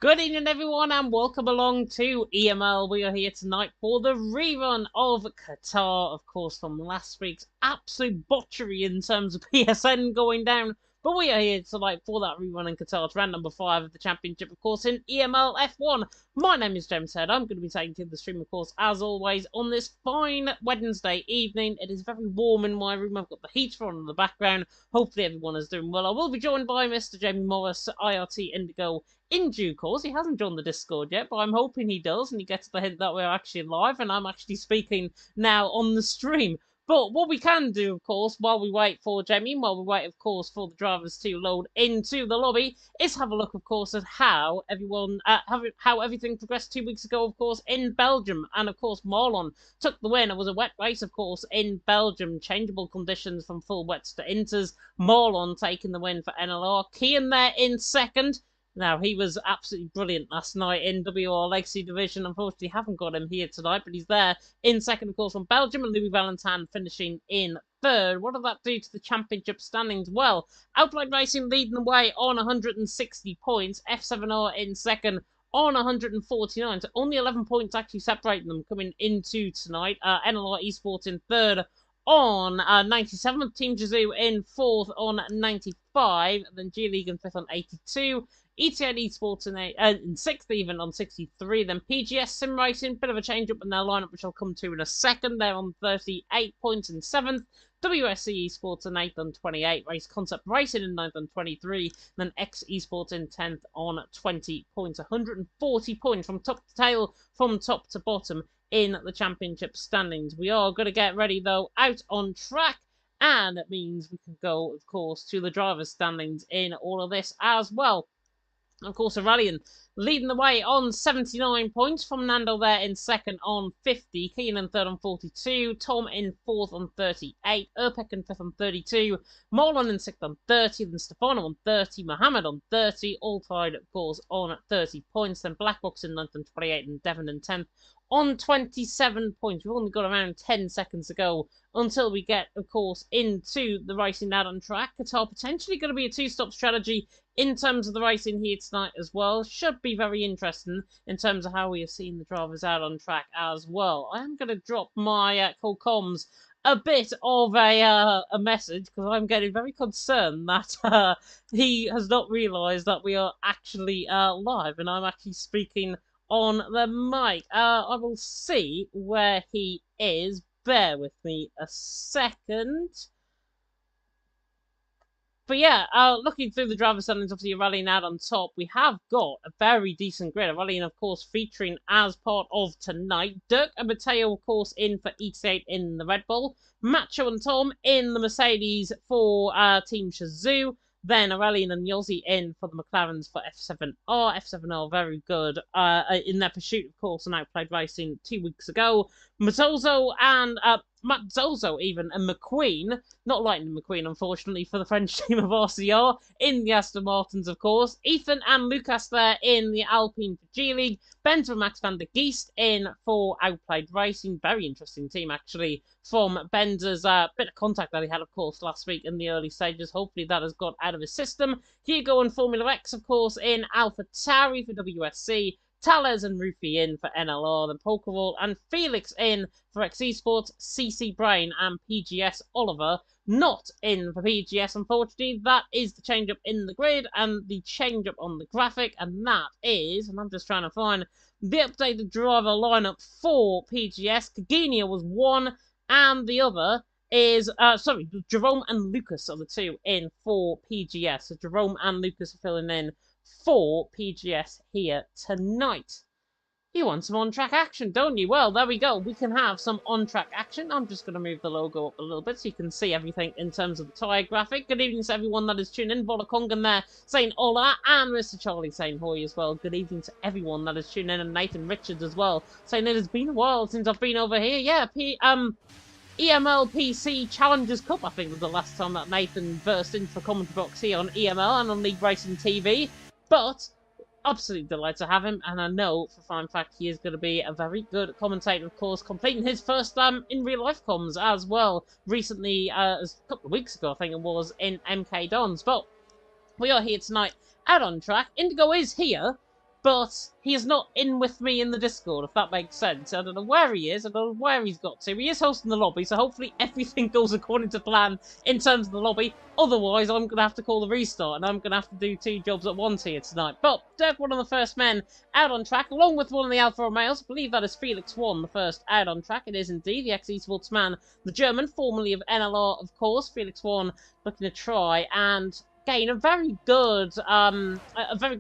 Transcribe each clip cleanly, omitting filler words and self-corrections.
Good evening, everyone, and welcome along to EML. We are here tonight for the rerun of Qatar, of course, from last week's absolute botchery in terms of PSN going down. But we are here tonight for that rerun in Qatar. It's round number 5 of the championship, of course, in EML F1. My name is James Head. I'm going to be taking to the stream, of course, as always, on this fine Wednesday evening. It is very warm in my room. I've got the heater on in the background. Hopefully everyone is doing well. I will be joined by Mr. Jamie Morris, IRT Indigo, in due course. He hasn't joined the Discord yet, but I'm hoping he does, and he gets the hint that we're actually live, and I'm actually speaking now on the stream. But what we can do, of course, while we wait for Jamie, while we wait, of course, for the drivers to load into the lobby, is have a look, of course, at how everything progressed 2 weeks ago, of course, in Belgium. And, of course, Marlon took the win. It was a wet race, of course, in Belgium. Changeable conditions from full wets to inters. Marlon taking the win for NLR. Kian there in second. Now, he was absolutely brilliant last night in WR Legacy Division. Unfortunately, haven't got him here tonight, but he's there in second, of course, from Belgium, and Louis Valentin finishing in third. What did that do to the championship standings? Well, Outright Racing leading the way on 160 points, F7R in second on 149, so only 11 points actually separating them coming into tonight. NLR Esports in third on 97, Team Jizu in fourth on 95, then G League in fifth on 82. ETN Esports in sixth even on 63. Then PGS Sim Racing, bit of a change up in their lineup, which I'll come to in a second. They're on 38 points in seventh. WSC Esports in 8th on 28. Race Concept Racing in 9th on 23. Then X Esports in 10th on 20 points. 140 points from top to tail, from top to bottom in the championship standings. We are going to get ready, though, out on track. And it means we can go, of course, to the driver's standings in all of this as well. Of course, Aurelian leading the way on 79 points from Nando there in second on 50. Kean in third on 42. Tom in fourth on 38. Urpek in fifth on 32. Marlon in sixth on 30. Then Stefano on 30. Mohammed on 30. All tied, of course, on 30 points. Then Blackbox in ninth on 28. And Devon in 10th on 27 points. We've only got around 10 seconds to go until we get, of course, into the racing out on track. Qatar potentially going to be a two-stop strategy in terms of the racing here tonight as well. Should be very interesting in terms of how we have seen the drivers out on track as well. I am going to drop my call comms a bit of a message, because I'm getting very concerned that he has not realised that we are actually live, and I'm actually speaking on the mic. I will see where he is. Bear with me a second. But yeah, looking through the driver standings, obviously rallying out on top, we have got a very decent grid. Rallying, of course, featuring as part of tonight. Dirk and Mateo, of course, in for ET8 in the Red Bull. Macho and Tom in the Mercedes for Team Shazoo. Then Aurelian and Yossi in for the McLarens for F7R. F7R very good in their pursuit, of course, and outplayed racing 2 weeks ago. Mazzozo and Mazzozo even and McQueen, not Lightning McQueen, unfortunately, for the French team of RCR, in the Aston Martins, of course. Ethan and Lucas there in the Alpine for G League. Benz and Max van der Geest in for Outplayed Racing. Very interesting team, actually, from Benz's bit of contact that he had, of course, last week in the early stages. Hopefully that has got out of his system. Hugo and Formula X, of course, in Alpha Tauri for WSC. Tales and Rufy in for NLR, then Pokeball and Felix in for X Esports, CC Brain and PGS Oliver not in for PGS, unfortunately. That is the change up in the grid and the change up on the graphic, and that is, and I'm just trying to find the updated driver lineup for PGS. Kaginia was one, and the other is, Jerome and Lucas are the two in for PGS. So Jerome and Lucas are filling in for PGS here tonight. You want some on-track action, don't you? Well, there we go. We can have some on-track action. I'm just going to move the logo up a little bit so you can see everything in terms of the tyre graphic. Good evening to everyone that is tuning in. Vola Kongan there saying hola, and Mr. Charlie saying hoy as well. Good evening to everyone that is tuning in, and Nathan Richards as well saying it has been a while since I've been over here. Yeah, EML PC Challengers Cup, I think, was the last time that Nathan burst into the commentary box here on EML and on League Racing TV. But absolutely delighted to have him, and I know for a fine fact he is going to be a very good commentator, of course, completing his first in real life comms as well. Recently, a couple of weeks ago, I think it was, in MK Dons. But we are here tonight out on track. Indigo is here. but he is not in with me in the Discord, if that makes sense. I don't know where he is, I don't know where he's got to. He is hosting the lobby, so hopefully everything goes according to plan in terms of the lobby. Otherwise, I'm going to have to call the restart, and I'm going to have to do 2 jobs at once here tonight. But Dirk, one of the first men out on track, along with one of the Alpha Romeos. I believe that is Felix 1, the first out on track. It is indeed the ex-esports man, the German, formerly of NLR, of course. Felix 1 looking to try and gain a very good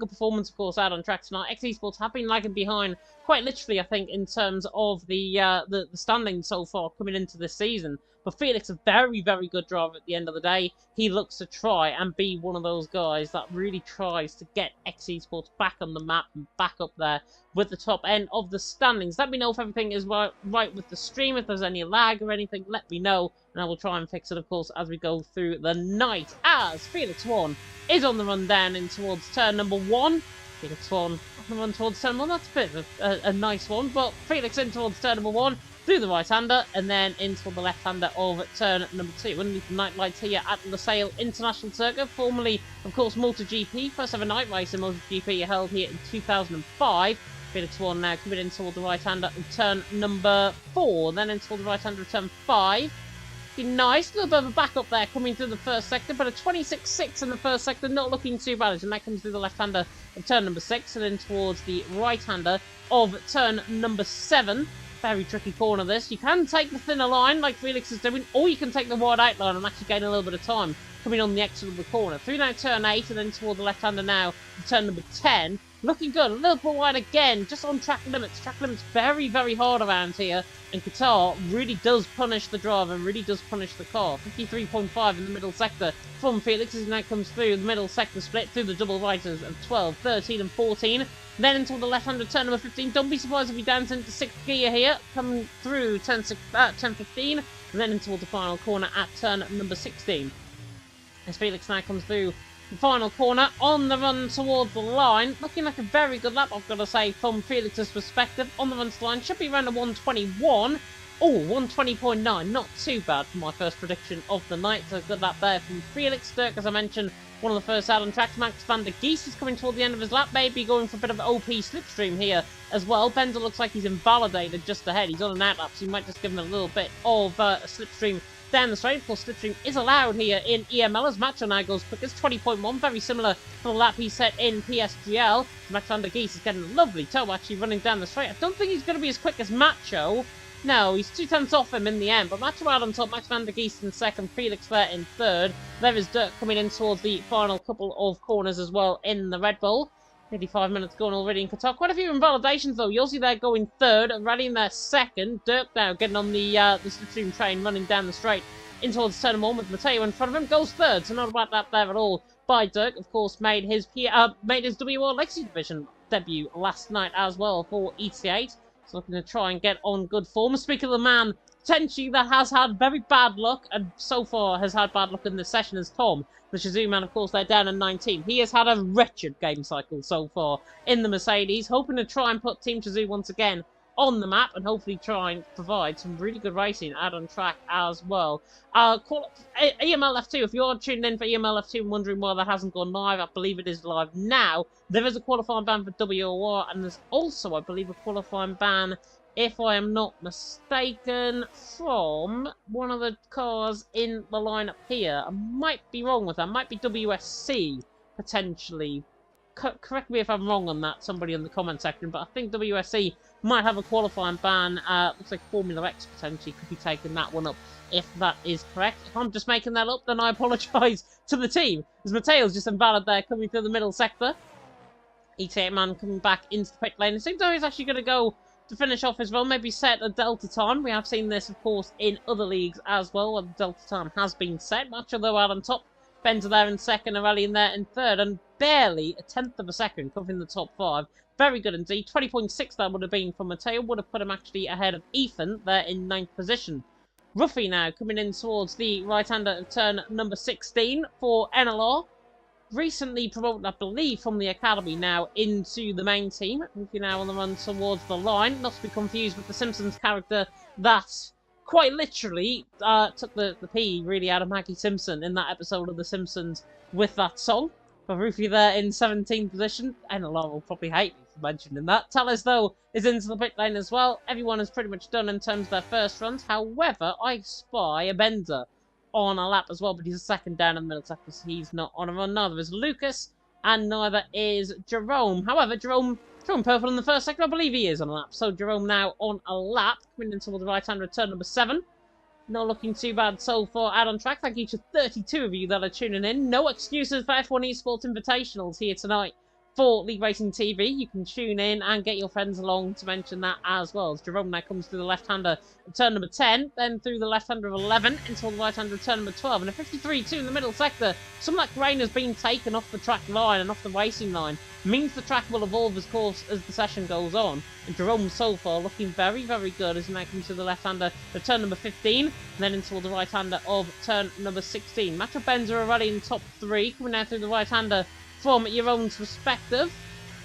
performance, of course, out on track tonight. Esports have been lagging behind quite literally, I think, in terms of the standings so far coming into this season. But Felix, a very, very good driver at the end of the day. He looks to try and be one of those guys that really tries to get Esports back on the map and back up there with the top end of the standings. Let me know if everything is right with the stream. If there's any lag or anything, let me know, and I will try and fix it, of course, as we go through the night. As Felix 1 is on the run down in towards turn number 1. Felix 1 on the run towards turn 1. That's a bit of a nice one, but Felix in towards turn number 1. Through the right-hander, and then into the left-hander of turn number 2. Underneath the night lights here at the Sale International Circuit, formerly, of course, MotoGP. First ever night race in MotoGP held here in 2005. Felix 1 now coming in toward the right-hander of turn number 4, then into the right-hander of turn 5. Be nice, a little bit of a backup there coming through the first sector, but a 26.6 in the first sector, not looking too bad, and that comes through the left-hander of turn number 6, and then towards the right-hander of turn number 7. Very tricky corner this. You can take the thinner line like Felix is doing, or you can take the wide outline and actually gain a little bit of time coming on the exit of the corner. Through now turn 8 and then toward the left-hander now turn number 10. Looking good, a little bit wide again, just on track limits. Track limits very, very hard around here, and Qatar really does punish the driver, really does punish the car. 53.5 in the middle sector from Felix as he now comes through the middle sector split through the double righters of 12, 13 and 14. Then into the left-hander turn number 15. Don't be surprised if he downs into 6th gear here, coming through turn 15, and then into the final corner at turn number 16. As Felix now comes through the final corner on the run towards the line. Looking like a very good lap, I've got to say, from Felix's perspective. On the run to the line, should be around a 121. Oh, 120.9, not too bad for my first prediction of the night. So good lap there from Felix. Dirk, as I mentioned, one of the first out on track. Max van der Geest is coming toward the end of his lap, maybe going for a bit of an OP slipstream here as well. Bender looks like he's invalidated just ahead. He's on an out lap, so you might just give him a little bit of a slipstream down the straight. Of course, slipstream is allowed here in EML as Macho now goes quickest, 20.1, very similar to the lap he set in PSGL. Max van der Geest is getting a lovely toe actually running down the straight. I don't think he's going to be as quick as Macho. No, he's 2 tenths off him in the end, but Macho out on top, Max van der Geest in second, Felix there in third. There is Dirk coming in towards the final couple of corners as well in the Red Bull. 85 minutes gone already in Qatar. Quite a few invalidations though. Yossi there going third, rallying there second. Dirk now getting on the slipstream train, running down the straight in towards turn 1 with Matteo in front of him. Goes third, so not a bad lap there at all by Dirk. Of course, made his WR Legacy Division debut last night as well for ET8. So looking to try and get on good form. Speaking of the man, potentially that has had very bad luck, and so far has had bad luck in this session as Tom. The Shazoo man, of course, they're down in 19. He has had a wretched game cycle so far in the Mercedes, hoping to try and put Team Shazoo once again on the map and hopefully try and provide some really good racing out on track as well. EML F2, if you're tuning in for EML F2 and wondering why that hasn't gone live, I believe it is live now. There is a qualifying ban for WOR, and there's also, I believe, a qualifying ban, if I am not mistaken, from one of the cars in the lineup here. I might be wrong with that. Might be WSC, potentially. Correct me if I'm wrong on that, somebody in the comment section, but I think WSC might have a qualifying ban. Looks like Formula X potentially could be taking that one up, if that is correct. If I'm just making that up, then I apologise to the team, as Mateo's just invalid there, coming through the middle sector. ET8 man coming back into the pit lane. It seems like he's actually going to go to finish off as well, maybe set a Delta time. We have seen this, of course, in other leagues as well, where the Delta time has been set. Macho, though, out on top. Bender there in second, and rallying there in third, and barely a tenth of a second covering the top 5. Very good indeed. 20.6 that would have been from Mateo, would have put him actually ahead of Ethan there in 9th position. Ruffy now coming in towards the right-hander of turn number 16 for NLR. Recently promoted, I believe, from the academy now into the main team. Ruffy now on the run towards the line, not to be confused with the Simpsons character that quite literally took the P really out of Maggie Simpson in that episode of The Simpsons with that song. But Ruffy there in 17th position. NLR will probably hate me for mentioning that. Tallis, though, is into the pit lane as well. Everyone is pretty much done in terms of their first runs. However, I spy a Bender on a lap as well, but he's a second down in the middle sector, so he's not on a run. Neither is Lucas, and neither is Jerome. However, Jerome purple in the first sector, I believe he is on a lap. So Jerome now on a lap, coming into the right-hand return number 7. Not looking too bad so far out on track. Thank you to 32 of you that are tuning in. No excuses for F1 Esports Invitationals here tonight for League Racing TV. You can tune in and get your friends along to mention that as well. As Jerome now comes through the left-hander turn number 10, then through the left-hander of 11 into the right-hander turn number 12. And a 53-2 in the middle sector. Some of that grain has been taken off the track line and off the racing line. Means the track will evolve, of course, as the session goes on. And Jerome so far looking very, very good as he now comes to the left-hander of turn number 15, and then into the right-hander of turn number 16. Macho Benz are already in top 3, coming now through the right-hander from your own perspective.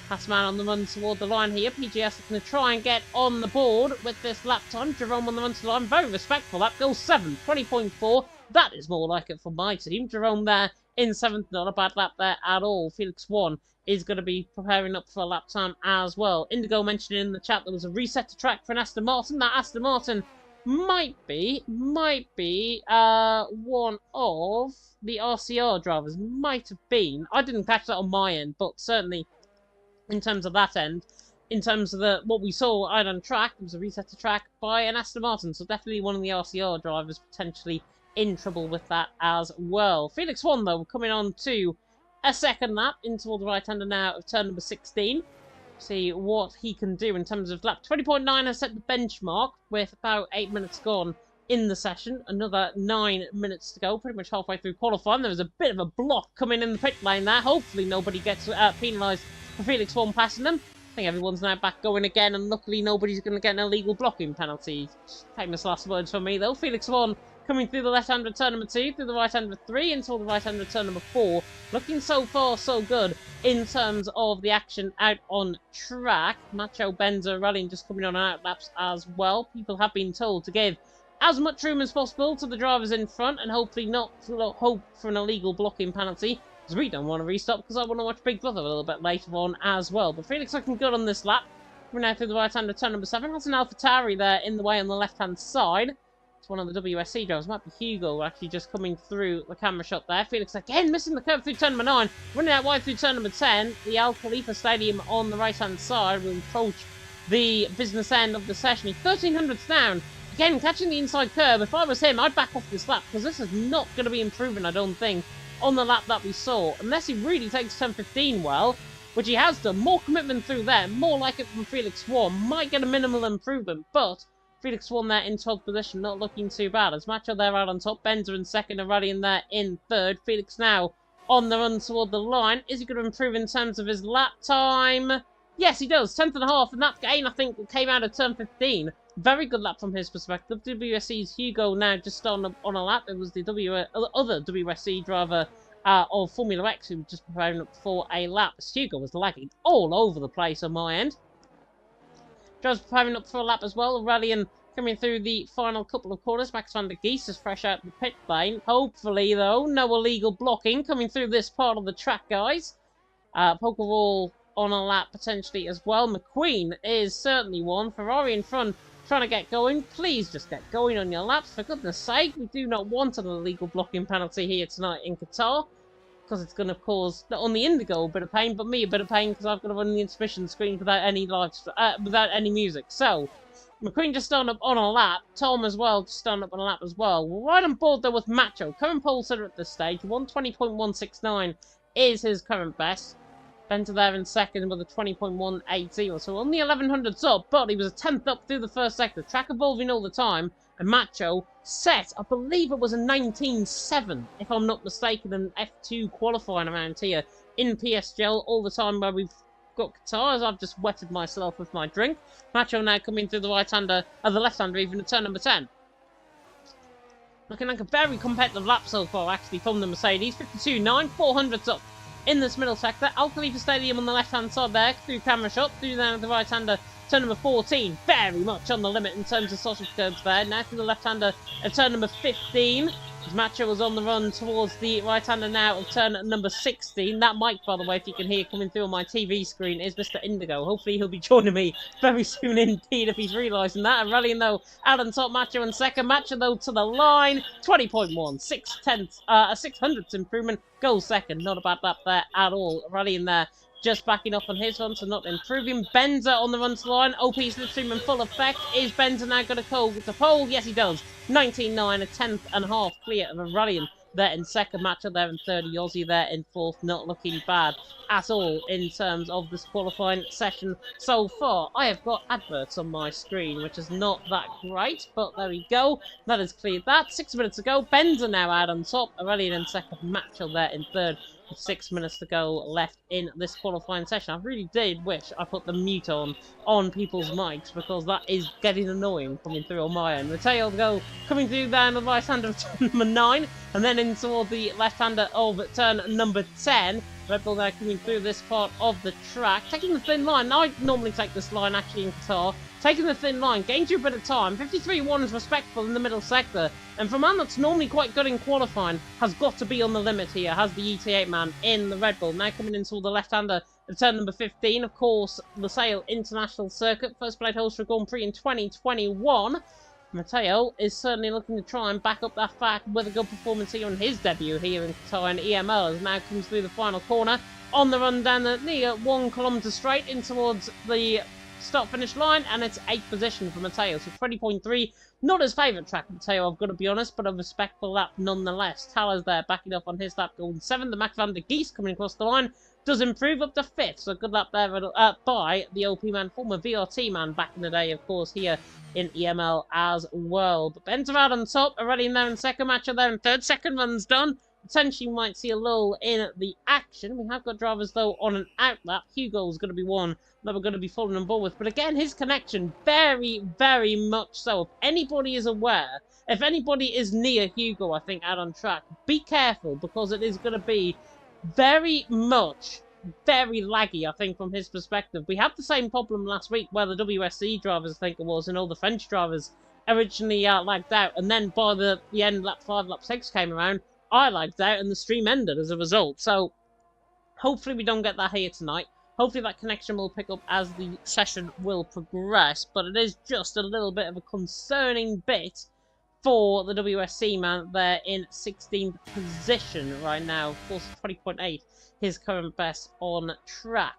Pass man on the run toward the line here. PGS are going to try and get on the board with this lap time. Jerome on the run to the line. Very respectful. That goes 7. 20.4. That is more like it for my team. Jerome there in 7th. Not a bad lap there at all. Felix 1 is going to be preparing up for a lap time as well. Indigo mentioned in the chat there was a reset to track for an Aston Martin. That Aston Martin might be one of the RCR drivers. Might have been. I didn't catch that on my end, but certainly in terms of that end, in terms of what we saw out on track, it was a reset to track by an Aston Martin, so definitely one of the RCR drivers potentially in trouble with that as well. Felix 1, though, coming on to a second lap into the right-hander now of turn number 16. See what he can do in terms of lap. 20.9 has set the benchmark with about 8 minutes gone in the session. Another 9 minutes to go, pretty much halfway through qualifying. There was a bit of a block coming in the pit lane there. Hopefully nobody gets penalised for Felix 1 passing them. I think everyone's now back going again, and luckily nobody's going to get an illegal blocking penalty. Famous last words from me, though. Felix 1 coming through the left-hand turn number 2, through the right-hand 3, into the right-hand turn number 4. Looking so far so good in terms of the action out on track. Macho Benzer rallying just coming on out laps as well. People have been told to give as much room as possible to the drivers in front and hopefully not hope for an illegal blocking penalty, because we don't want to restop because I want to watch Big Brother a little bit later on as well. But Felix looking good on this lap. We're now through the right-hand turn number 7. That's an AlphaTauri there in the way on the left-hand side. It's one of the WSC drivers. Might be Hugo actually just coming through the camera shot there. Felix again missing the curve through turn number 9. Running out wide through turn number 10. The Al Khalifa Stadium on the right-hand side will approach the business end of the session. He's 1300s down. Again, catching the inside curve. If I was him, I'd back off this lap, because this is not going to be improving, I don't think, on the lap that we saw. Unless he really takes turn 15 well, which he has done. More commitment through there. More like it from Felix 1. Might get a minimal improvement, but Felix 1 there in 12th position, not looking too bad. As Macho there out on top, Benzer in second and rallying there in third. Felix now on the run toward the line. Is he going to improve in terms of his lap time? Yes, he does. 10th and a half, and that gain, I think, came out of turn 15. Very good lap from his perspective. WSC's Hugo now just on a lap. It was the other WSC driver of Formula X who was just preparing up for a lap. Hugo was lagging all over the place on my end. Drivers preparing up for a lap as well, rallying, coming through the final couple of quarters. Max van der Geest is fresh out the pit lane. Hopefully, though, no illegal blocking coming through this part of the track, guys. Pokeball on a lap potentially as well. McQueen is certainly one. Ferrari in front, trying to get going. Please just get going on your laps, for goodness sake. We do not want an illegal blocking penalty here tonight in Qatar, because it's going to cause not only Indigo a bit of pain, but me a bit of pain, because I've got to run the intermission screen without any without any music. So McQueen just starting up on a lap. Tom as well just starting up on a lap as well. We're right on board though with Macho. Current pole sitter at this stage, 120.169 is his current best. Benter there in second with a 20.180, so only 1100s up, but he was a 10th up through the first sector. Track evolving all the time, and Macho set, I believe it was a 19.7, if I'm not mistaken, an F2 qualifying around here in PSGL all the time where we've got Qatar, as I've just wetted myself with my drink. Macho now coming through the right-hander, the left-hander even at turn number 10. Looking like a very competitive lap so far, actually, from the Mercedes. 52.9, 400s up in this middle sector. Al Khalifa Stadium on the left-hand side there, through camera shot, through down the right-hander, turn number 14, very much on the limit in terms of social curves there. Now through the left-hander of turn number 15, As Macho was on the run towards the right-hander now of turn number 16. That mic, by the way, if you can hear coming through on my TV screen, is Mr. Indigo. Hopefully he'll be joining me very soon indeed if he's realising that. And rallying, though, out on top, Macho in second. Macho, though, to the line. 20.1. 6/600th improvement. Goal second. Not a bad lap there at all. Rallying there. Just backing up on his run, so not improving. Benza on the run to the line. OP slipstream in full effect. Is Benza now going to call with the pole? Yes, he does. 19.9, a 10th and a half clear of a rallying there in second. Macho there in third. Aussie there in fourth. Not looking bad at all in terms of this qualifying session so far. I have got adverts on my screen, which is not that great, but there we go. That has cleared that. 6 minutes ago. Benza now out on top. A rallying in second. Macho there in third. With 6 minutes to go left in this qualifying session. I really did wish I put the mute on people's mics, because that is getting annoying coming through on my end. Mateo go coming through there on the right hand of turn number 9, and then in toward the left hander of turn number 10. Red Bull now coming through this part of the track, taking the thin line. Now, I normally take this line actually in Qatar. Taking the thin line, gains you a bit of time. 53.1 is respectful in the middle sector. And for a man that's normally quite good in qualifying, has got to be on the limit here. Has the ET8 man in the Red Bull. Now coming into the left-hander at turn number 15. Of course, the Sale International Circuit. First plate host for Grand Prix in 2021. Mateo is certainly looking to try and back up that fact with a good performance here on his debut here in Qatar, and EML as now comes through the final corner on the run down the near 1 kilometre straight in towards the start-finish line, and it's 8th position for Mateo, so 20.3. Not his favourite track, Mateo, I've got to be honest, but a respectful lap nonetheless. Taller's there backing up on his lap, going 7th. The Max van der Geest coming across the line does improve up to 5th, so good lap there by the OP man, former VRT man back in the day, of course, here in EML as well. But Ben's out on top, already in there in second. Match there in third. Second run's done. Potentially might see a lull in the action. We have got drivers, though, on an out lap. Hugo's going to be one that we're going to be falling on board with. But again, his connection, very, very much so. If anybody is aware, if anybody is near Hugo, I think, out on track, be careful, because it is going to be very much, very laggy, I think, from his perspective. We had the same problem last week where the WSC drivers, I think it was, and all the French drivers originally lagged out. And then by the end, lap 5, lap 6 came around, I lagged out and the stream ended as a result. So hopefully we don't get that here tonight. Hopefully that connection will pick up as the session will progress. But it is just a little bit of a concerning bit for the WSC man there in 16th position right now. Of course, 20.8, his current best on track.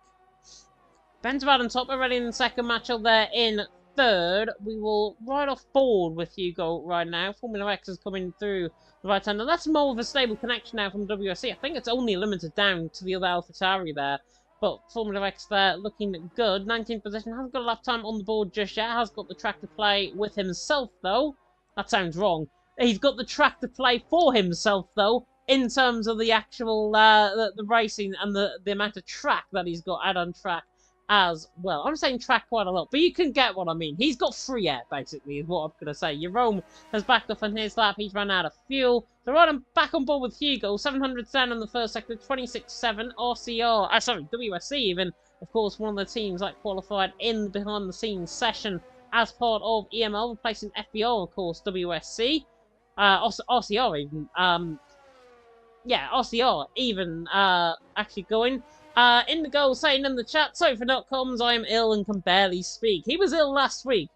Benjamin on top already in the second match up there in third. We will ride off board with Hugo right now. Formula X is coming through the right hand, and that's more of a stable connection now from WSC. I think it's only limited down to the other AlphaTauri there, but Formula X there looking good. 19th position, hasn't got a lap time on the board just yet, has got the track to play with himself though. That sounds wrong. He's got the track to play for himself though, in terms of the actual the racing and the amount of track that he's got out on track as well. I'm saying track quite a lot, but you can get what I mean. He's got free air, basically, is what I'm going to say. Jerome has backed off on his lap. He's run out of fuel. So right, I'm back on board with Hugo. 700 down on the first sector, 26.7. RCR, sorry, WSC even, of course, one of the teams that qualified in the behind-the-scenes session as part of EML, replacing FBR, of course, WSC. RCR even, yeah, RCR even actually going. Indigo saying in the chat, sorry for not comms, I am ill and can barely speak. He was ill last week.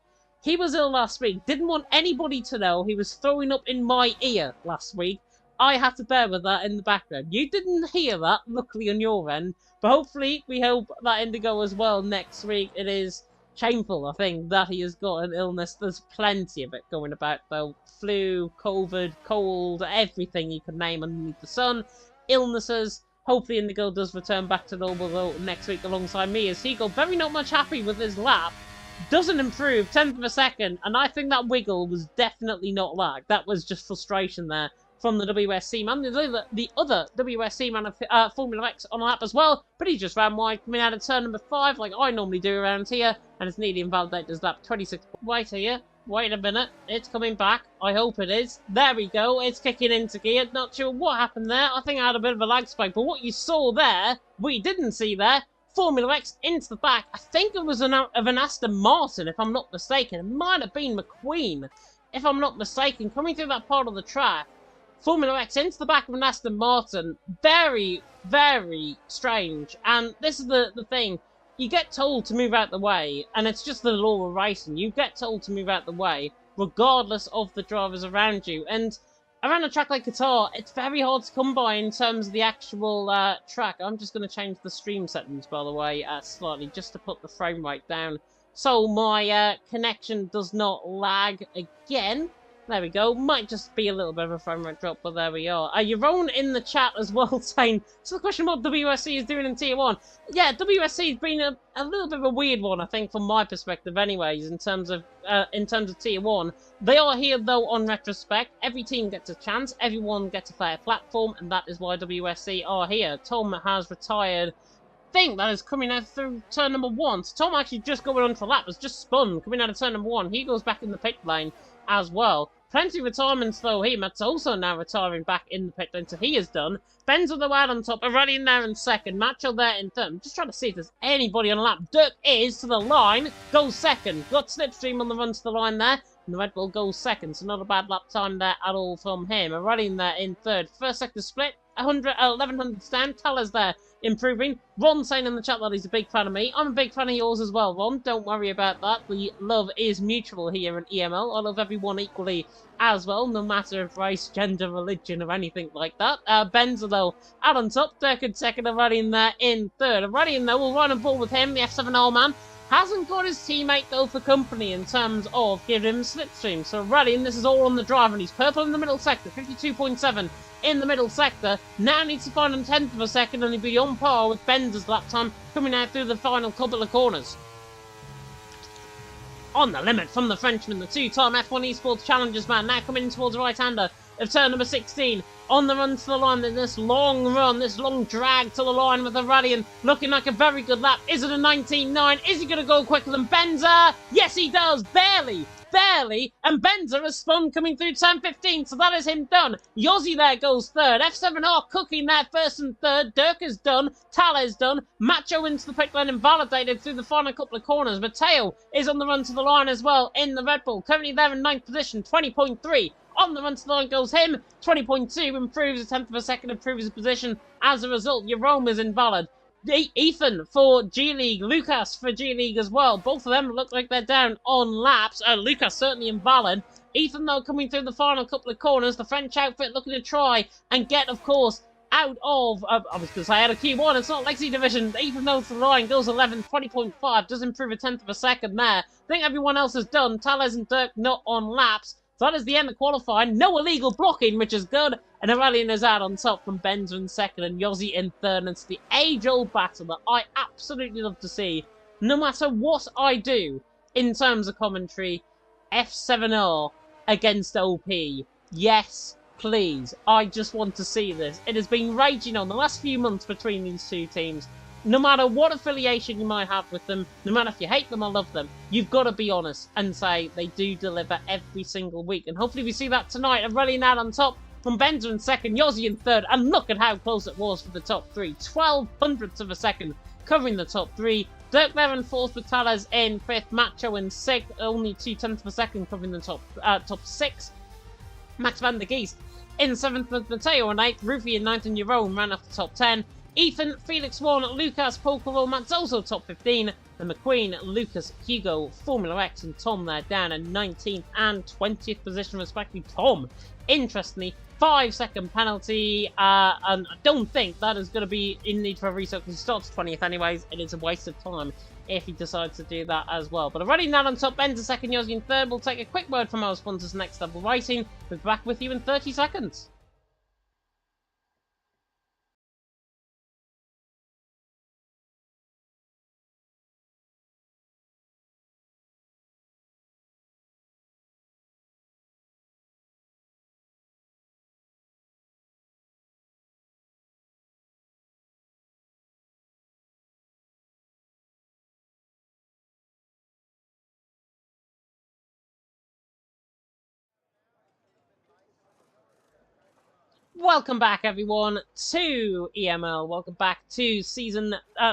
He was ill last week. Didn't want anybody to know he was throwing up in my ear last week. I had to bear with that in the background. You didn't hear that, luckily, on your end. But hopefully, we hope that Indigo as well next week. It is shameful, I think, that he has got an illness. There's plenty of it going about, though. Flu, COVID, cold, everything you can name underneath the sun. Illnesses. Hopefully Indigo does return back to normal though next week alongside me, as Hugo very not much happy with his lap. Doesn't improve, 10th of a second, and I think that wiggle was definitely not lag. That was just frustration there from the WSC man. The other WSC man of Formula X on a lap as well, but he just ran wide coming out of turn number 5 like I normally do around here, and it's nearly invalidated his lap 26. Wait here. Wait a minute, it's coming back. I hope it is. There we go, it's kicking into gear. Not sure what happened there. I think I had a bit of a lag spike, but what you saw there, what you didn't see there, Formula X into the back. I think it was of an Aston Martin, if I'm not mistaken. It might have been McQueen, if I'm not mistaken. Coming through that part of the track, Formula X into the back of an Aston Martin. Very, very strange. And this is the thing. You get told to move out the way, and it's just the law of racing. You get told to move out the way, regardless of the drivers around you. And around a track like Qatar, it's very hard to come by in terms of the actual track. I'm just going to change the stream settings, by the way, slightly, just to put the frame rate down, so my connection does not lag again. There we go. Might just be a little bit of a frame rate drop, but there we are. Your own in the chat as well saying, so the question what WSC is doing in Tier 1. Yeah, WSC has been a little bit of a weird one, I think, from my perspective anyways, in terms of Tier 1. They are here, though, on retrospect. Every team gets a chance. Everyone gets a fair platform, and that is why WSC are here. Tom has retired. I think that is coming out through turn number 1. So Tom actually just going on for a lap, was just spun, coming out of turn number 1. He goes back in the pit lane as well. Plenty of retirements though here. Matt's also now retiring back in the pit lane, so he is done. Benzo though out on top, already in there in second. Macho there in third. I'm just trying to see if there's anybody on the lap. Dirk is to the line, goes second. Got Slipstream on the run to the line there. And the Red Bull goes second, so not a bad lap time there at all from him. Already in there in third. First sector split, 1100 stand. Taller's there improving. Ron saying in the chat that he's a big fan of me. I'm a big fan of yours as well, Ron. Don't worry about that. The love is mutual here in EML. I love everyone equally as well, no matter if race, gender, religion, or anything like that. Benzo though out on top. Dirk in second. Already in there in third. Already in there. We'll run and ball with him. The F7R man. Hasn't got his teammate though for company in terms of giving him slipstream. So already, and this is all on the drive, and he's purple in the middle sector, 52.7 in the middle sector. Now needs to find a tenth of a second, and he'll be on par with Benz's lap time coming out through the final couple of corners. On the limit from the Frenchman, the two-time F1 Esports Challengers man, now coming towards the right-hander of turn number 16. On the run to the line, in this long run, this long drag to the line with the Radian, looking like a very good lap. Is it a 19.9? Is he going to go quicker than Benza? Yes, he does. Barely. And Benza has spun coming through turn 15, so that is him done. Yossi there goes third. F7R cooking there first and third. Dirk is done. Tal is done. Macho into the pit lane and validated through the final couple of corners. Mateo is on the run to the line as well in the Red Bull. Currently there in 9th position, 20.3. On the run to the line goes him. 20.2 improves a tenth of a second, improves his position. As a result, Jerome is invalid. Ethan for G League, Lucas for G League as well. Both of them look like they're down on laps. Lucas certainly invalid. Ethan though coming through the final couple of corners. The French outfit looking to try and get, of course, out of, I was going to say out of Q1, it's not Lexi Division. Ethan though to the line goes 11th, 20.5, does improve a tenth of a second there. I think everyone else is done. Tales and Dirk not on laps. So that is the end of qualifying. No illegal blocking, which is good. And Aurelian is out on top from Benzo in second and Yossi in third. And it's the age-old battle that I absolutely love to see. No matter what I do in terms of commentary, F7R against OP. Yes, please. I just want to see this. It has been raging on the last few months between these two teams. No matter what affiliation you might have with them, no matter if you hate them or love them, you've got to be honest and say they do deliver every single week. And hopefully we see that tonight. Aurelian out on top from Benzo in second, Yossi in third. And look at how close it was for the top three. 12 hundredths of a second covering the top three. Dirk there in fourth with Tales in fifth. Macho in sixth. Only 0.2 of a second covering the top six. Max van der Geest in seventh with Mateo in eighth. Rufy in ninth and Jerome ran off the top 10. Ethan, Felix Warren, Lucas, Polkarol, Matt's also top 15. And McQueen, Lucas, Hugo, Formula X and Tom there down in 19th and 20th position respectively. Tom, interestingly, 5-second penalty. And I don't think that is going to be in need for a restart because he starts 20th anyways. It is a waste of time if he decides to do that as well. But already now on top, Ben's a second, Yossi in third. We'll take a quick word from our sponsors, Next Level Racing. We'll be back with you in 30 seconds. Welcome back, everyone, to EML. Welcome back to season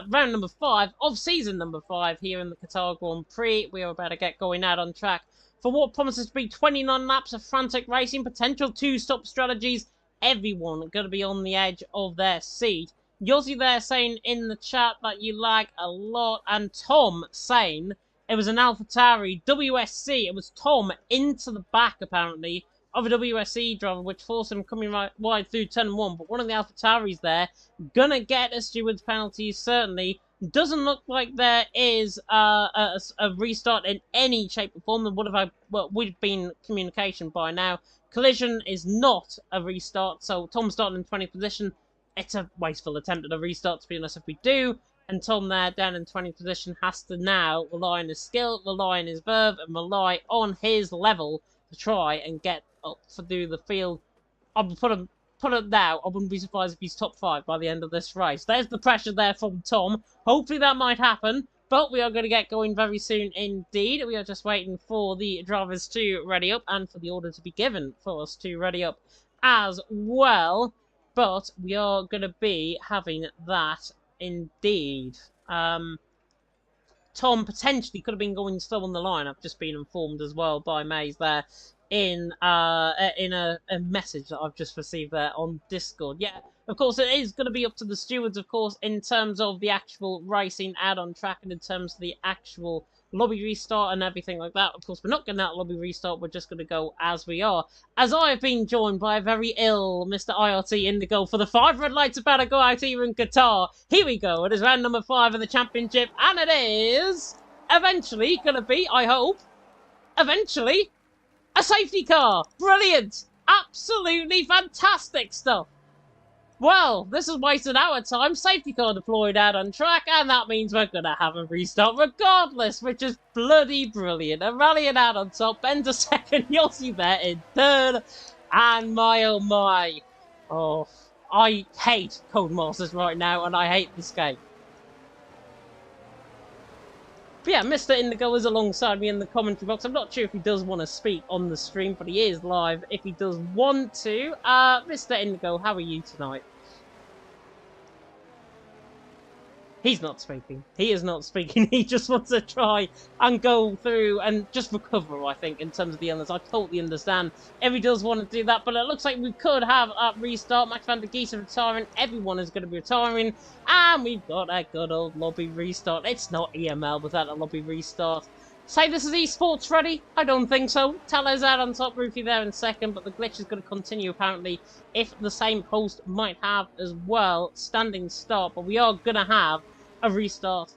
round number 5 of season number 5 here in the Qatar Grand Prix. We are about to get going out on track for what promises to be 29 laps of frantic racing, potential 2-stop strategies, everyone going to be on the edge of their seat. Yossi there saying in the chat that you like a lot, and Tom saying it was an AlphaTauri WSC. It was Tom into the back, apparently, of a WSC driver, which forced him coming right wide through turn 1. But one of the AlphaTauris there, gonna get a steward's penalty, certainly. Doesn't look like there is a restart in any shape or form. There would have been communication by now. Collision is not a restart, so Tom starting in 20th position. It's a wasteful attempt at a restart, to be honest, if we do. And Tom there, down in 20th position, has to now rely on his skill, rely on his verve, and rely on his level to try and get up through the field. I'll put it now, I wouldn't be surprised if he's top 5 by the end of this race. There's the pressure there from Tom. Hopefully that might happen, but we are going to get going very soon indeed. We are just waiting for the drivers to ready up and for the order to be given for us to ready up as well. But we are going to be having that indeed. Tom potentially could have been going slow on the line. I've just been informed as well by Maze there in a message that I've just received there on Discord. Yeah, of course, it is going to be up to the stewards, of course, in terms of the actual racing out on track and in terms of the actual lobby restart and everything like that. Of course, we're not getting that lobby restart. We're just going to go as we are. As I have been joined by a very ill Mr. IRT Indigo for the 5 red lights about to go out here in Qatar. Here we go. It is round number 5 of the championship, and it is eventually going to be, I hope, eventually a safety car. Brilliant. Absolutely fantastic stuff. Well, this has wasted our time. Safety car deployed out on track, and that means we're going to have a restart regardless, which is bloody brilliant. A rallying out on top, Ben's second, Yossi there in third, and my oh my. Oh, I hate Codemasters right now, and I hate this game. But yeah, Mr. Indigo is alongside me in the commentary box. I'm not sure if he does want to speak on the stream, but he is live if he does want to. Mr. Indigo, how are you tonight? He's not speaking. He is not speaking. He just wants to try and go through and just recover, I think, in terms of the illness. I totally understand if he does want to do that, but it looks like we could have a restart. Max van der Geese retiring. Everyone is going to be retiring. And we've got a good old lobby restart. It's not EML without a lobby restart. Say this is esports ready? I don't think so. Teller's out on top, Roofy there in second, but the glitch is going to continue apparently if the same host might have as well. Standing start, but we are going to have a restart.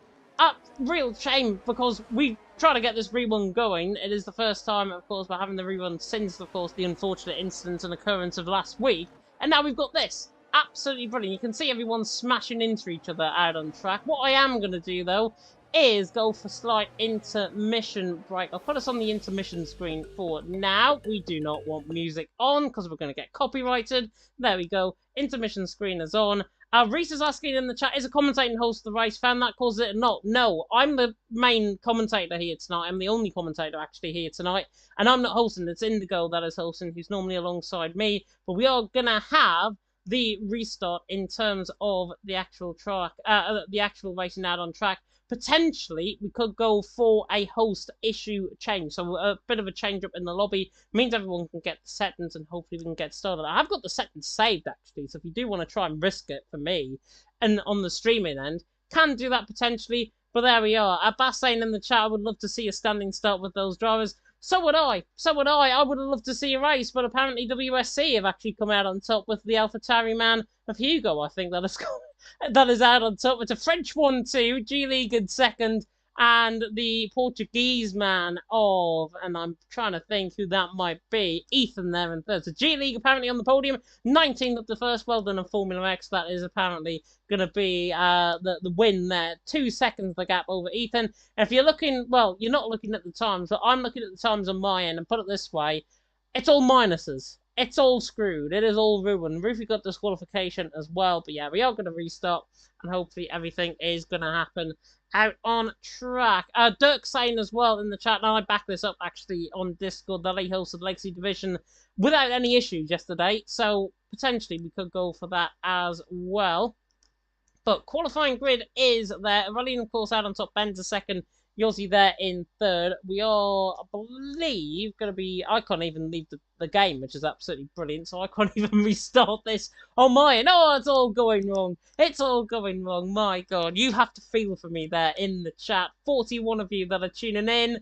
Real shame because we try to get this rerun going. It is the first time, of course, we're having the rerun since, of course, the unfortunate incident and occurrence of last week. And now we've got this. Absolutely brilliant. You can see everyone smashing into each other out on track. What I am going to do, though, is go for slight intermission break. I'll put us on the intermission screen for now. We do not want music on because we're going to get copyrighted. There we go. Intermission screen is on. Reese is asking in the chat, is a commentating host the race fan? That causes it not. No, I'm the main commentator here tonight. I'm the only commentator actually here tonight. And I'm not hosting. It's Indigo that is hosting, who's normally alongside me. But we are going to have the restart in terms of the actual track, the actual racing out on track. Potentially, we could go for a host issue change. So a bit of a change up in the lobby means everyone can get the settings and hopefully we can get started. I've got the settings saved, actually. So if you do want to try and risk it for me and on the streaming end, can do that potentially. But there we are. Bass saying in the chat, I would love to see a standing start with those drivers. So would I. So would I. I would have loved to see a race, but apparently WSC have actually come out on top with the AlphaTauri man of Hugo, I think that is out on top. It's a French 1-2, G-League in second, and the Portuguese man of, and I'm trying to think who that might be, Ethan there in third. So G-League apparently on the podium, 19th up the first. Well done on Formula X. That is apparently going to be the win there. 2 seconds the gap over Ethan. And if you're looking, well, you're not looking at the times, but I'm looking at the times on my end, and put it this way, it's all minuses. It's all screwed. It is all ruined. Roofy got disqualification as well. But yeah, we are going to restart. And hopefully everything is going to happen out on track. Dirk saying as well in the chat, and I back this up actually on Discord, that he hosted Legacy Division without any issues yesterday. So potentially we could go for that as well. But qualifying grid is there. Rallying, of course, out on top. Ben's a second. You're obviously there in third. We are, I believe, going to be. I can't even leave the game, which is absolutely brilliant. So I can't even restart this on mine. Oh, it's all going wrong. It's all going wrong. My God, you have to feel for me there in the chat. 41 of you that are tuning in.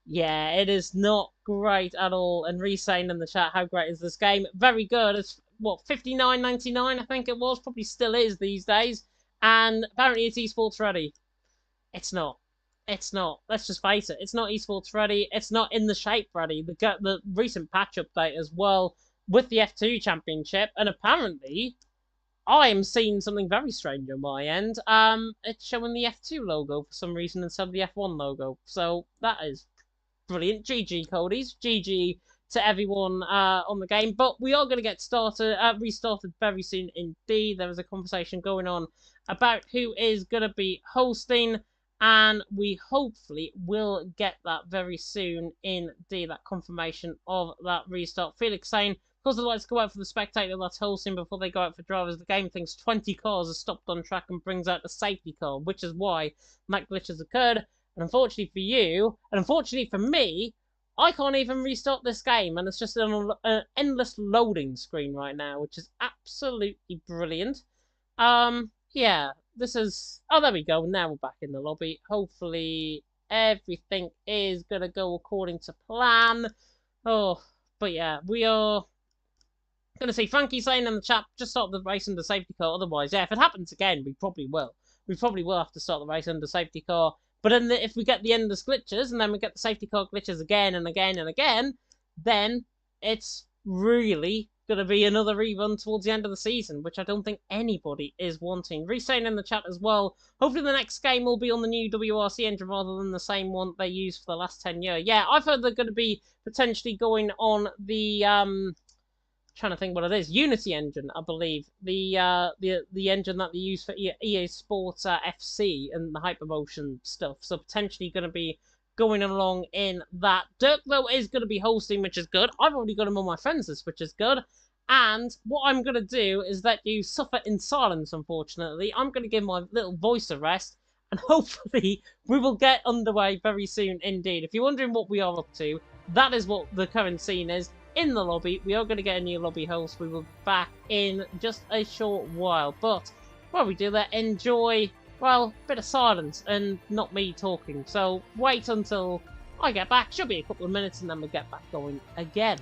Yeah, it is not great at all. And re-saying in the chat, how great is this game? Very good. It's what 59.99, I think it was. Probably still is these days. And apparently it's esports ready. It's not. It's not. Let's just face it. It's not esports ready. It's not in the shape ready. The recent patch update as well with the F2 Championship, and apparently I am seeing something very strange on my end. It's showing the F2 logo for some reason instead of the F1 logo. So that is brilliant. GG, Codies. GG to everyone on the game. But we are going to get restarted very soon indeed. There is a conversation going on about who is going to be hosting, and we hopefully will get that very soon indeed, that confirmation of that restart. Felix saying, because the lights go out for the spectator that's hosting before they go out for drivers, the game thinks 20 cars are stopped on track and brings out the safety car, which is why that glitch has occurred. And unfortunately for you, and unfortunately for me, I can't even restart this game, and it's just an endless loading screen right now, which is absolutely brilliant. Yeah, this is. Oh, there we go. Now we're back in the lobby. Hopefully, everything is gonna go according to plan. Oh, but yeah, we are gonna see Frankie saying in the chat, just start the race under safety car. Otherwise, yeah, if it happens again, we probably will. We probably will have to start the race under safety car. But then if we get the endless glitches and then we get the safety car glitches again and again and again, then it's really gonna be another rerun towards the end of the season, which I don't think anybody is wanting. Resaying in the chat as well. Hopefully the next game will be on the new WRC engine rather than the same one they used for the last 10 years. Yeah, I've heard they're going to be potentially going on the trying to think what it is. Unity engine, I believe. The engine that they use for EA Sports FC and the Hypermotion stuff. So potentially going to be going along in that. Dirk though is going to be hosting, which is good. I've already got him on my friends list, which is good. And what I'm going to do is let you suffer in silence, unfortunately. I'm going to give my little voice a rest. And hopefully we will get underway very soon indeed. If you're wondering what we are up to, that is what the current scene is. In the lobby, we are going to get a new lobby host. We will be back in just a short while. But while we do that, enjoy, well, a bit of silence and not me talking. So wait until I get back. Should be a couple of minutes and then we'll get back going again.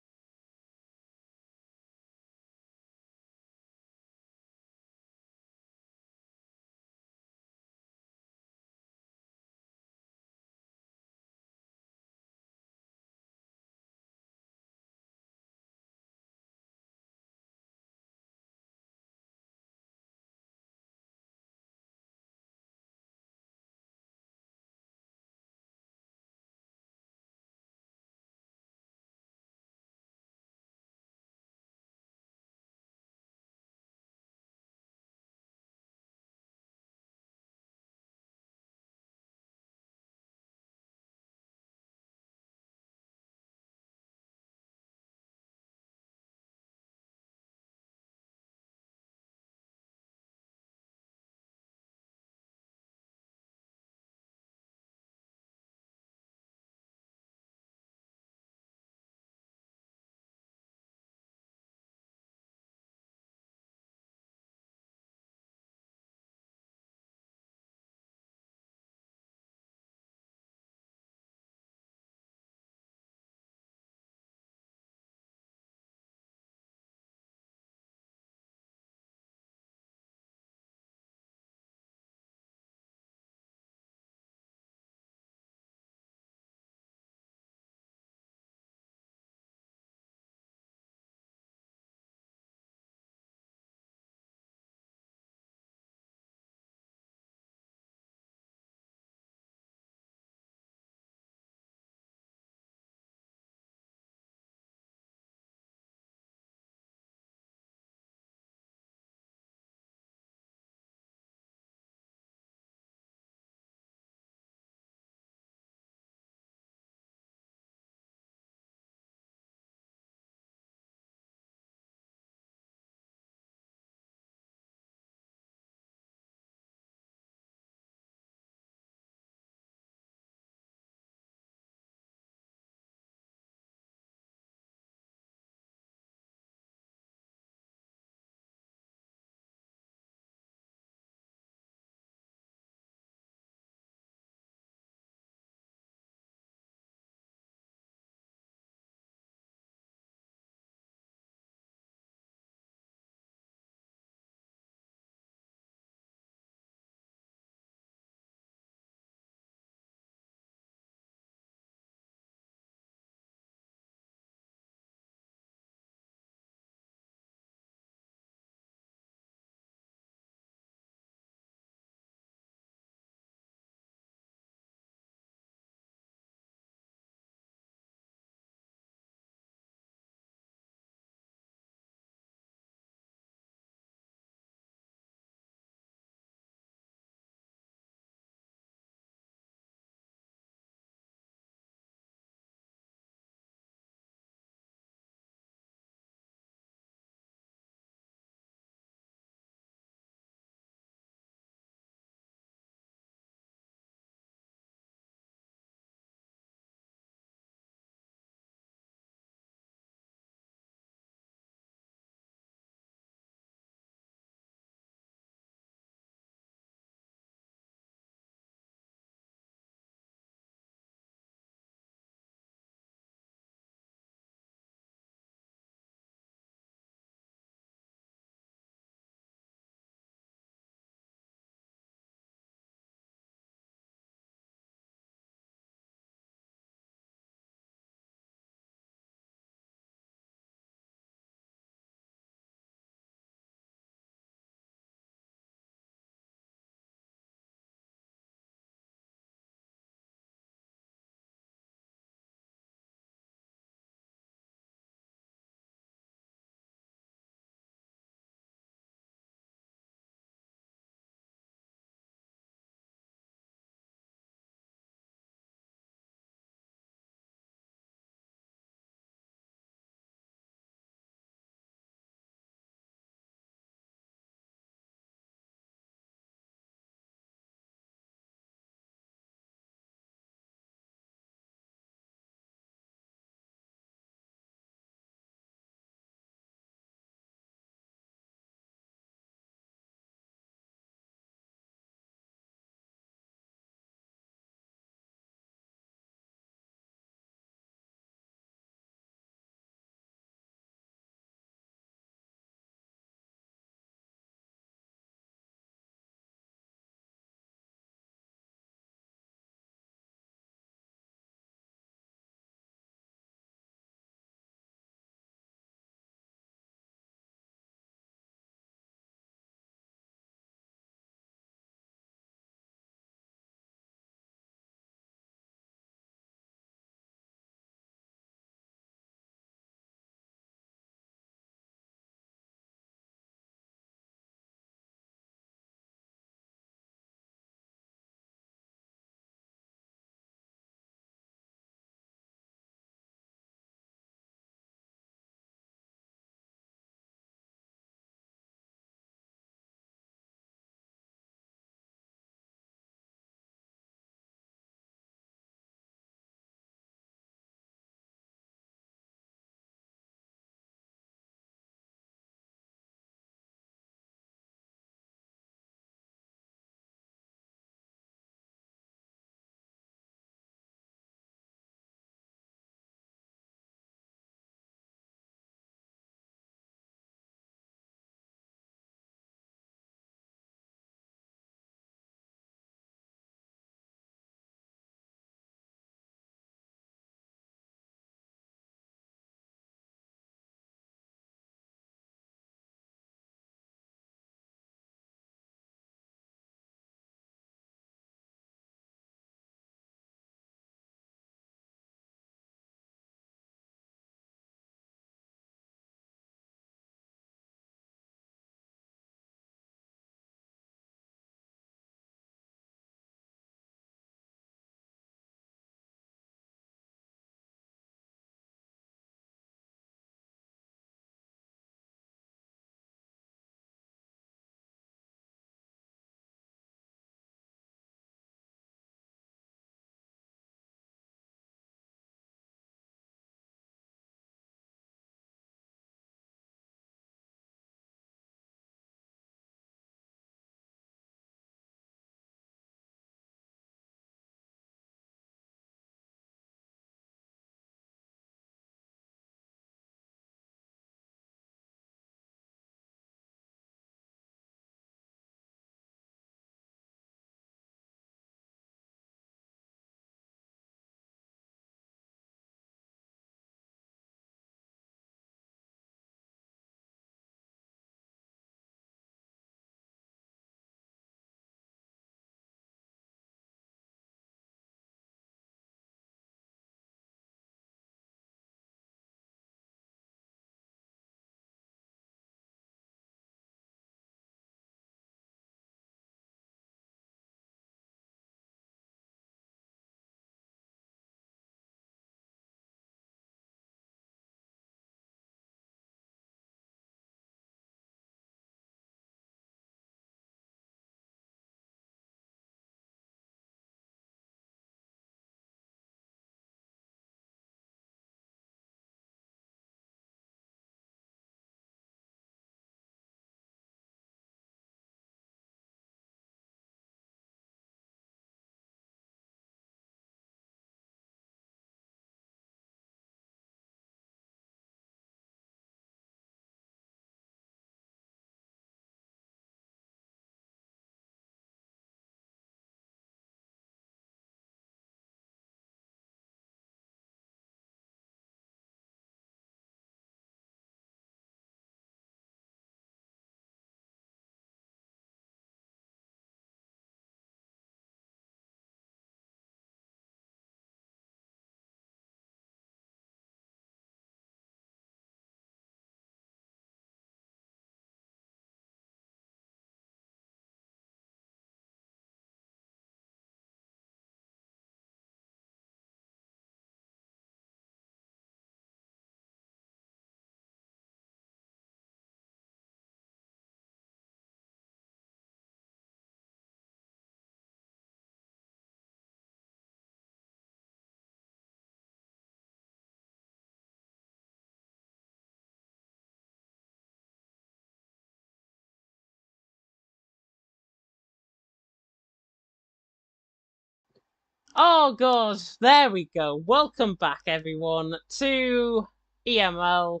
Oh god, there we go. Welcome back, everyone, to EML.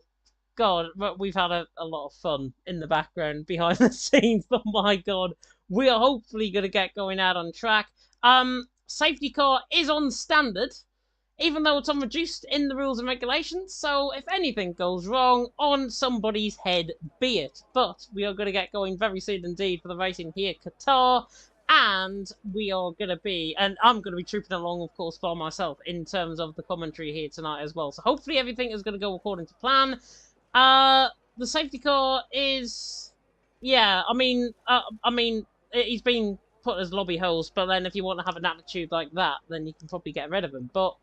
God, we've had a lot of fun in the background behind the scenes, but my god, we are hopefully going to get going out on track. Safety car is on standard, even though it's on reduced in the rules and regulations, so if anything goes wrong, on somebody's head be it. But we are going to get going very soon indeed for the racing here at Qatar, and we are going to be, and I'm going to be trooping along, of course, by myself in terms of the commentary here tonight as well. So hopefully everything is going to go according to plan. The safety car is, yeah, I mean, he's been put as lobby host, but then if you want to have an attitude like that, then you can probably get rid of him. But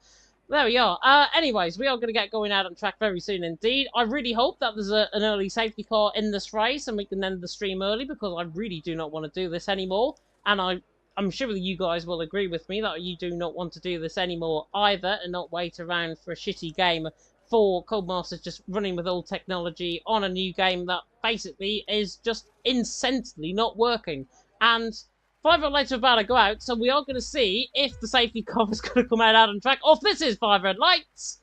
there we are. Anyways, we are going to get going out on track very soon indeed. I really hope that there's an early safety car in this race and we can end the stream early, because I really do not want to do this anymore. And I'm sure you guys will agree with me that you do not want to do this anymore either, and not wait around for a shitty game for Codemasters just running with old technology on a new game that basically is just insensely not working. And 5 red lights are about to go out, so we are going to see if the safety car is going to come out on track. Off, this is 5 red lights,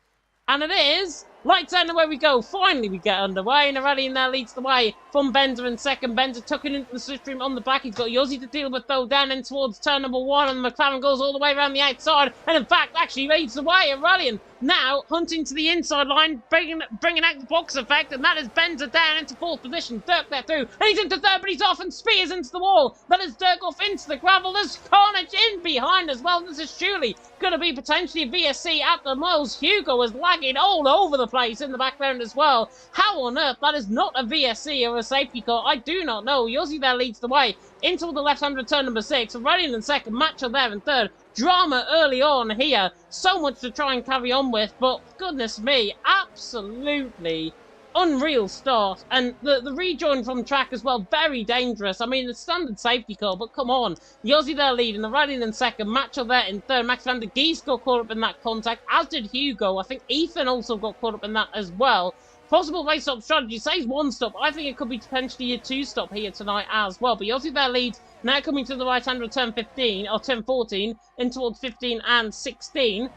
and it is. Lights out and away we go. Finally we get underway, and Rerun in there leads the way from Bender in second. Bender tucking into the slipstream on the back. He's got Yossi to deal with though, down in towards turn number 1, and McLaren goes all the way around the outside, and in fact actually leads the way. Rerun now hunting to the inside line, bringing out the box effect, and that is Bender down into 4th position. Dirk there through, and he's into 3rd, but he's off and spears into the wall. That is Dirk off into the gravel. There's carnage in behind as well. This is surely going to be potentially a VSC at the miles. Hugo is lagging all over the place in the background as well. How on earth that is not a VSC or a safety car, I do not know. Yossi there leads the way into the left-hand turn number 6. Running in second, Macho there in 3rd. Drama early on here. So much to try and carry on with, but goodness me, absolutely unreal start. And the rejoin from track as well, very dangerous. I mean, it's standard safety car, but come on. Yossi there leading, the Rerun in second, Macho there in 3rd. Max van der Gees got caught up in that contact, as did Hugo. I think Ethan also got caught up in that as well. Possible race stop strategy says 1 stop. I think it could be potentially a 2 stop here tonight as well. But Yossi there leads, now coming to the right hand of turn 15, or turn 14, in towards 15 and 16.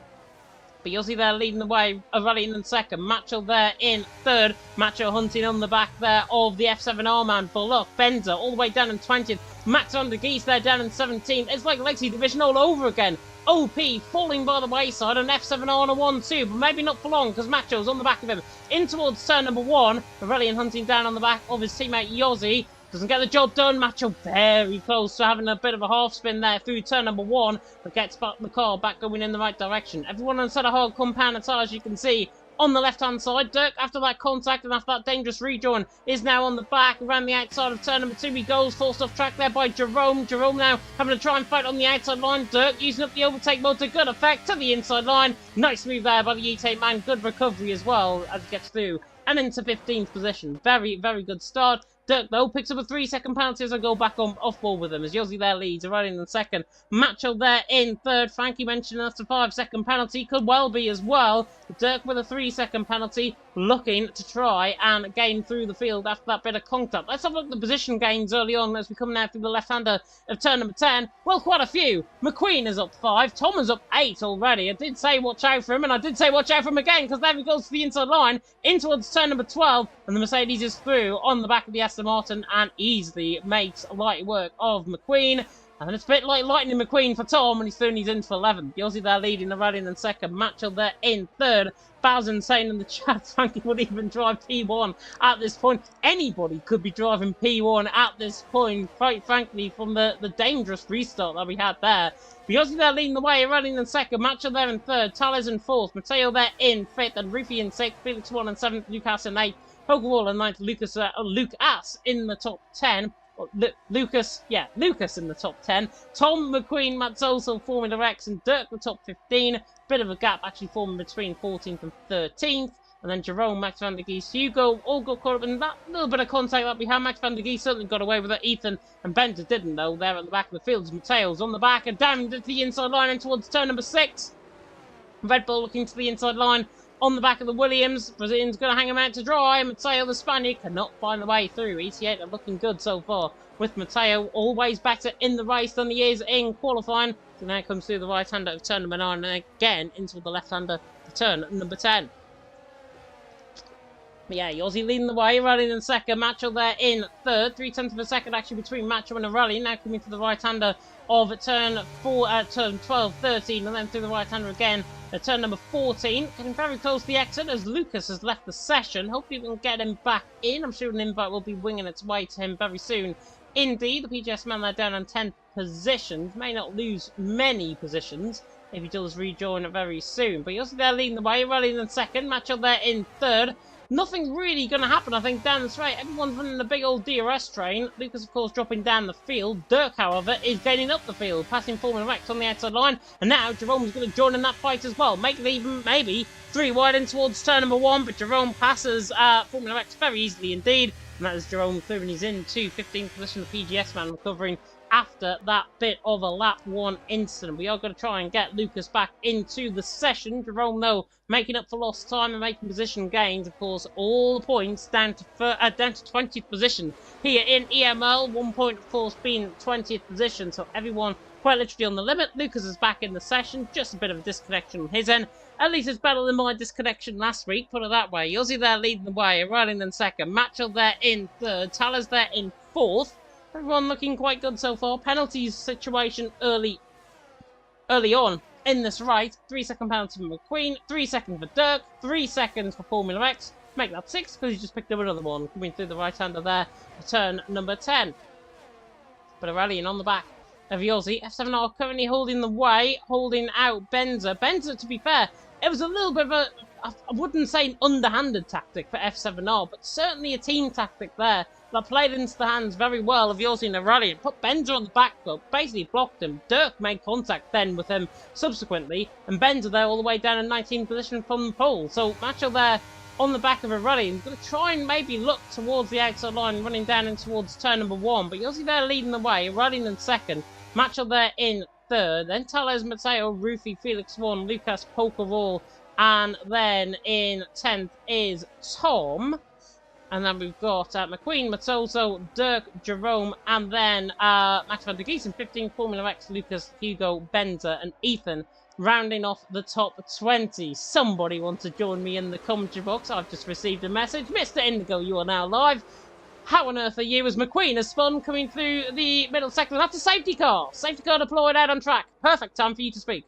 But Yossi there leading the way, Rerun in second. Macho there in 3rd. Macho hunting on the back there of the F7R man. Bullock, Bender all the way down in 20th. Max van der Gees there down in 17th. It's like Lexi Division all over again. OP falling by the wayside, and F7R on a 1-2, but maybe not for long, because Macho's on the back of him. In towards turn number 1. Rerun hunting down on the back of his teammate Yossi. Doesn't get the job done. Macho very close to having a bit of a half spin there through turn number 1, but gets back the car back going in the right direction. Everyone on set of hard compound tyre, as you can see, on the left-hand side. Dirk, after that contact and after that dangerous rejoin, is now on the back. Around the outside of turn number 2 he goes, forced off track there by Jerome. Jerome now having to try and fight on the outside line. Dirk using up the overtake mode to good effect to the inside line. Nice move there by the E-Tape man. Good recovery as well as he gets through and into 15th position. Very, very good start. Dirk, though, picks up a 3-second penalty as I go back on off ball with him, as Yossi there leads, Rerun in second. Macho there in 3rd. Frankie mentioned that's a 5-second penalty. Could well be as well. Dirk with a 3-second penalty, looking to try and gain through the field after that bit of contact. Let's have a look at the position gains early on as we come now through the left-hander of turn number 10. Well, quite a few. McQueen is up 5. Tom is up 8 already. I did say watch out for him, and I did say watch out for him again, because there he goes to the inside line, in towards turn number 12, and the Mercedes is through on the back of the Aston Martin and easily makes light work of McQueen. And it's a bit like Lightning McQueen for Tom, and he's thrown his into 11th. Yossi there leading, the Rerun in second. Macho there in 3rd. Bowsen saying in the chat, Frankie would even drive P1 at this point. Anybody could be driving P1 at this point, quite frankly, from the dangerous restart that we had there. Yossi there leading the way, Rerun in second. Macho there in 3rd. Tales in 4th. Mateo there in 5th. And Rufy in 6th. Felix 1 and 7th. Lucas in 8th. Pokeball and 9th. Lucas in the top 10. Lucas in the top 10. Tom, McQueen, Matt's also forming the Rex, and Dirk the top 15. Bit of a gap actually forming between 14th and 13th. And then Jerome, Max van der Gees, Hugo all got caught up in that little bit of contact that we had. Max van der Gees certainly got away with it. Ethan and Bender didn't, though. They're at the back of the field. Mateo's on the back and down to the inside line and towards turn number 6. Red Bull looking to the inside line. on the back of the Williams. Brazilian's going to hang him out to dry. Mateo, the Spaniard, cannot find the way through. ET8 are looking good so far, with Mateo always better in the race than he is in qualifying. So now comes through the right-hander of turn number 9 and again into the left-hander of turn number 10. But yeah, Yossi leading the way, Rallying in second, Macho there in third, 3/10 of a second actually between Macho and a Rally. Now coming to the right-hander of turn 12, 13, and then through the right-hander again at turn number 14. Getting very close to the exit as Lucas has left the session. Hopefully we can get him back in. I'm sure an invite will be winging its way to him very soon. Indeed, the PGS man there down on 10th position. May not lose many positions if he does rejoin very soon. But Yossi there leading the way, Rallying in second, Macho there in third. Nothing really going to happen, I think, down the straight. Everyone's running a big old DRS train. Lucas, of course, dropping down the field. Dirk, however, is gaining up the field, passing Formula Rex on the outside line. And now Jerome's going to join in that fight as well. Make it even, maybe, 3 wide in towards turn number 1. But Jerome passes Formula Rex very easily indeed. And that is Jerome through, and he's into 15th position. The PGS man recovering after that bit of a lap 1 incident. We are going to try and get Lucas back into the session. Jerome, though, making up for lost time and making position gains. Of course, all the points down to 20th position here in EML. 1 point, of course, being 20th position. So everyone quite literally on the limit. Lucas is back in the session. Just a bit of a disconnection on his end. At least it's better than my disconnection last week, put it that way. Yossi there leading the way, Rallying in second. Macho there in third. Talas there in fourth. Everyone looking quite good so far. Penalties situation early on in this race. 3-second penalty for McQueen, 3 seconds for Dirk, 3 seconds for Formula X. Make that 6 because he just picked up another one. Coming through the right-hander there for turn number 10. But a rallying on the back of Yossi. F7R currently holding the way, holding out Benza. Benza, to be fair, it was a little bit of a, I wouldn't say an underhanded tactic for F7R, but certainly a team tactic there that played into the hands very well of Yossi in the rally and put Benza on the back foot, basically blocked him. Dirk made contact then with him subsequently, and Benza there all the way down in 19th position from the pole. So Macho there on the back of a rally and going to try and maybe look towards the outside line, running down in towards turn number 1, but Yossi there leading the way, rallying in second, Macho there in third, then Tales, Mateo, Rufy, Felix 1, Lucas, Pokerall, and then in 10th is Tom. And then we've got McQueen, Matoso, Dirk, Jerome, and then Max van der Giesen, 15, Formula X, Lucas, Hugo, Benza, and Ethan, rounding off the top 20. Somebody wants to join me in the commentary box. I've just received a message. Mr. Indigo, you are now live. How on earth are you? As McQueen has spun coming through the middle sector. That's a safety car. Safety car deployed out on track. Perfect time for you to speak.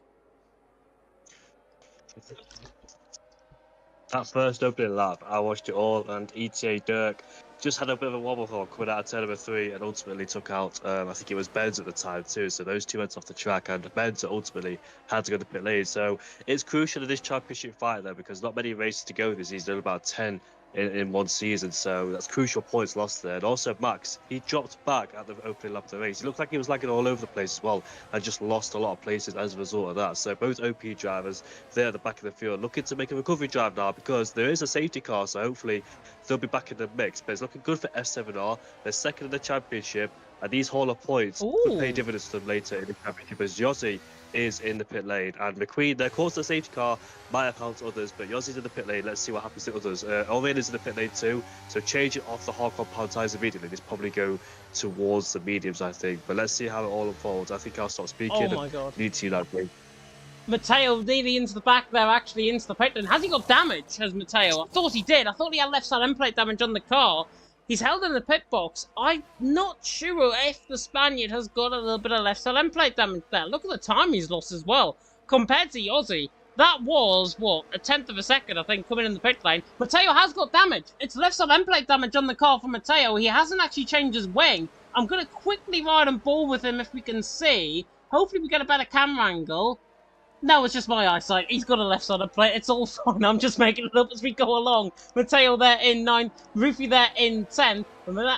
That first opening lap, I watched it all, and ETA Dirk just had a bit of a wobble hole coming out of turn number 3 and ultimately took out, I think it was Benz at the time too, so those two went off the track and Benz ultimately had to go to pit lane. So it's crucial in this championship fight though, because not many races to go this season, only about 10 in one season, so that's crucial points lost there. And also Max, he dropped back at the opening lap of the race. He looked like he was lagging all over the place as well and just lost a lot of places as a result of that. So both OP drivers there at the back of the field looking to make a recovery drive now, because there is a safety car, so hopefully they'll be back in the mix. But it's looking good for F7R. They're second in the championship, and these haul of points could pay dividends to them later in the championship, as Yossi is in the pit lane, and McQueen, of course, the safety car might have helped others, but Yossi's in the pit lane. Let's see what happens to others. Owen is in the pit lane too, so change it off the hard compound tyres immediately. Let's probably go towards the mediums, I think, but let's see how it all unfolds. I think I'll stop speaking. Oh my god. Need to see that game. Mateo nearly into the back there, actually into the pit lane. Has he got damage, has Mateo? I thought he did. I thought he had left side end plate damage on the car. He's held in the pit box. I'm not sure if the Spaniard has got a little bit of left side end plate damage there. Look at the time he's lost as well. Compared to Yossi, that was, what, a 10th of a second, I think, coming in the pit lane. Mateo has got damage. It's left side end plate damage on the car for Mateo. He hasn't actually changed his wing. I'm going to quickly ride and ball with him if we can see. Hopefully we get a better camera angle. No, it's just my eyesight. He's got a left-sided plate. It's all fine. I'm just making it up as we go along. Mateo there in 9th. Rufy there in 10th.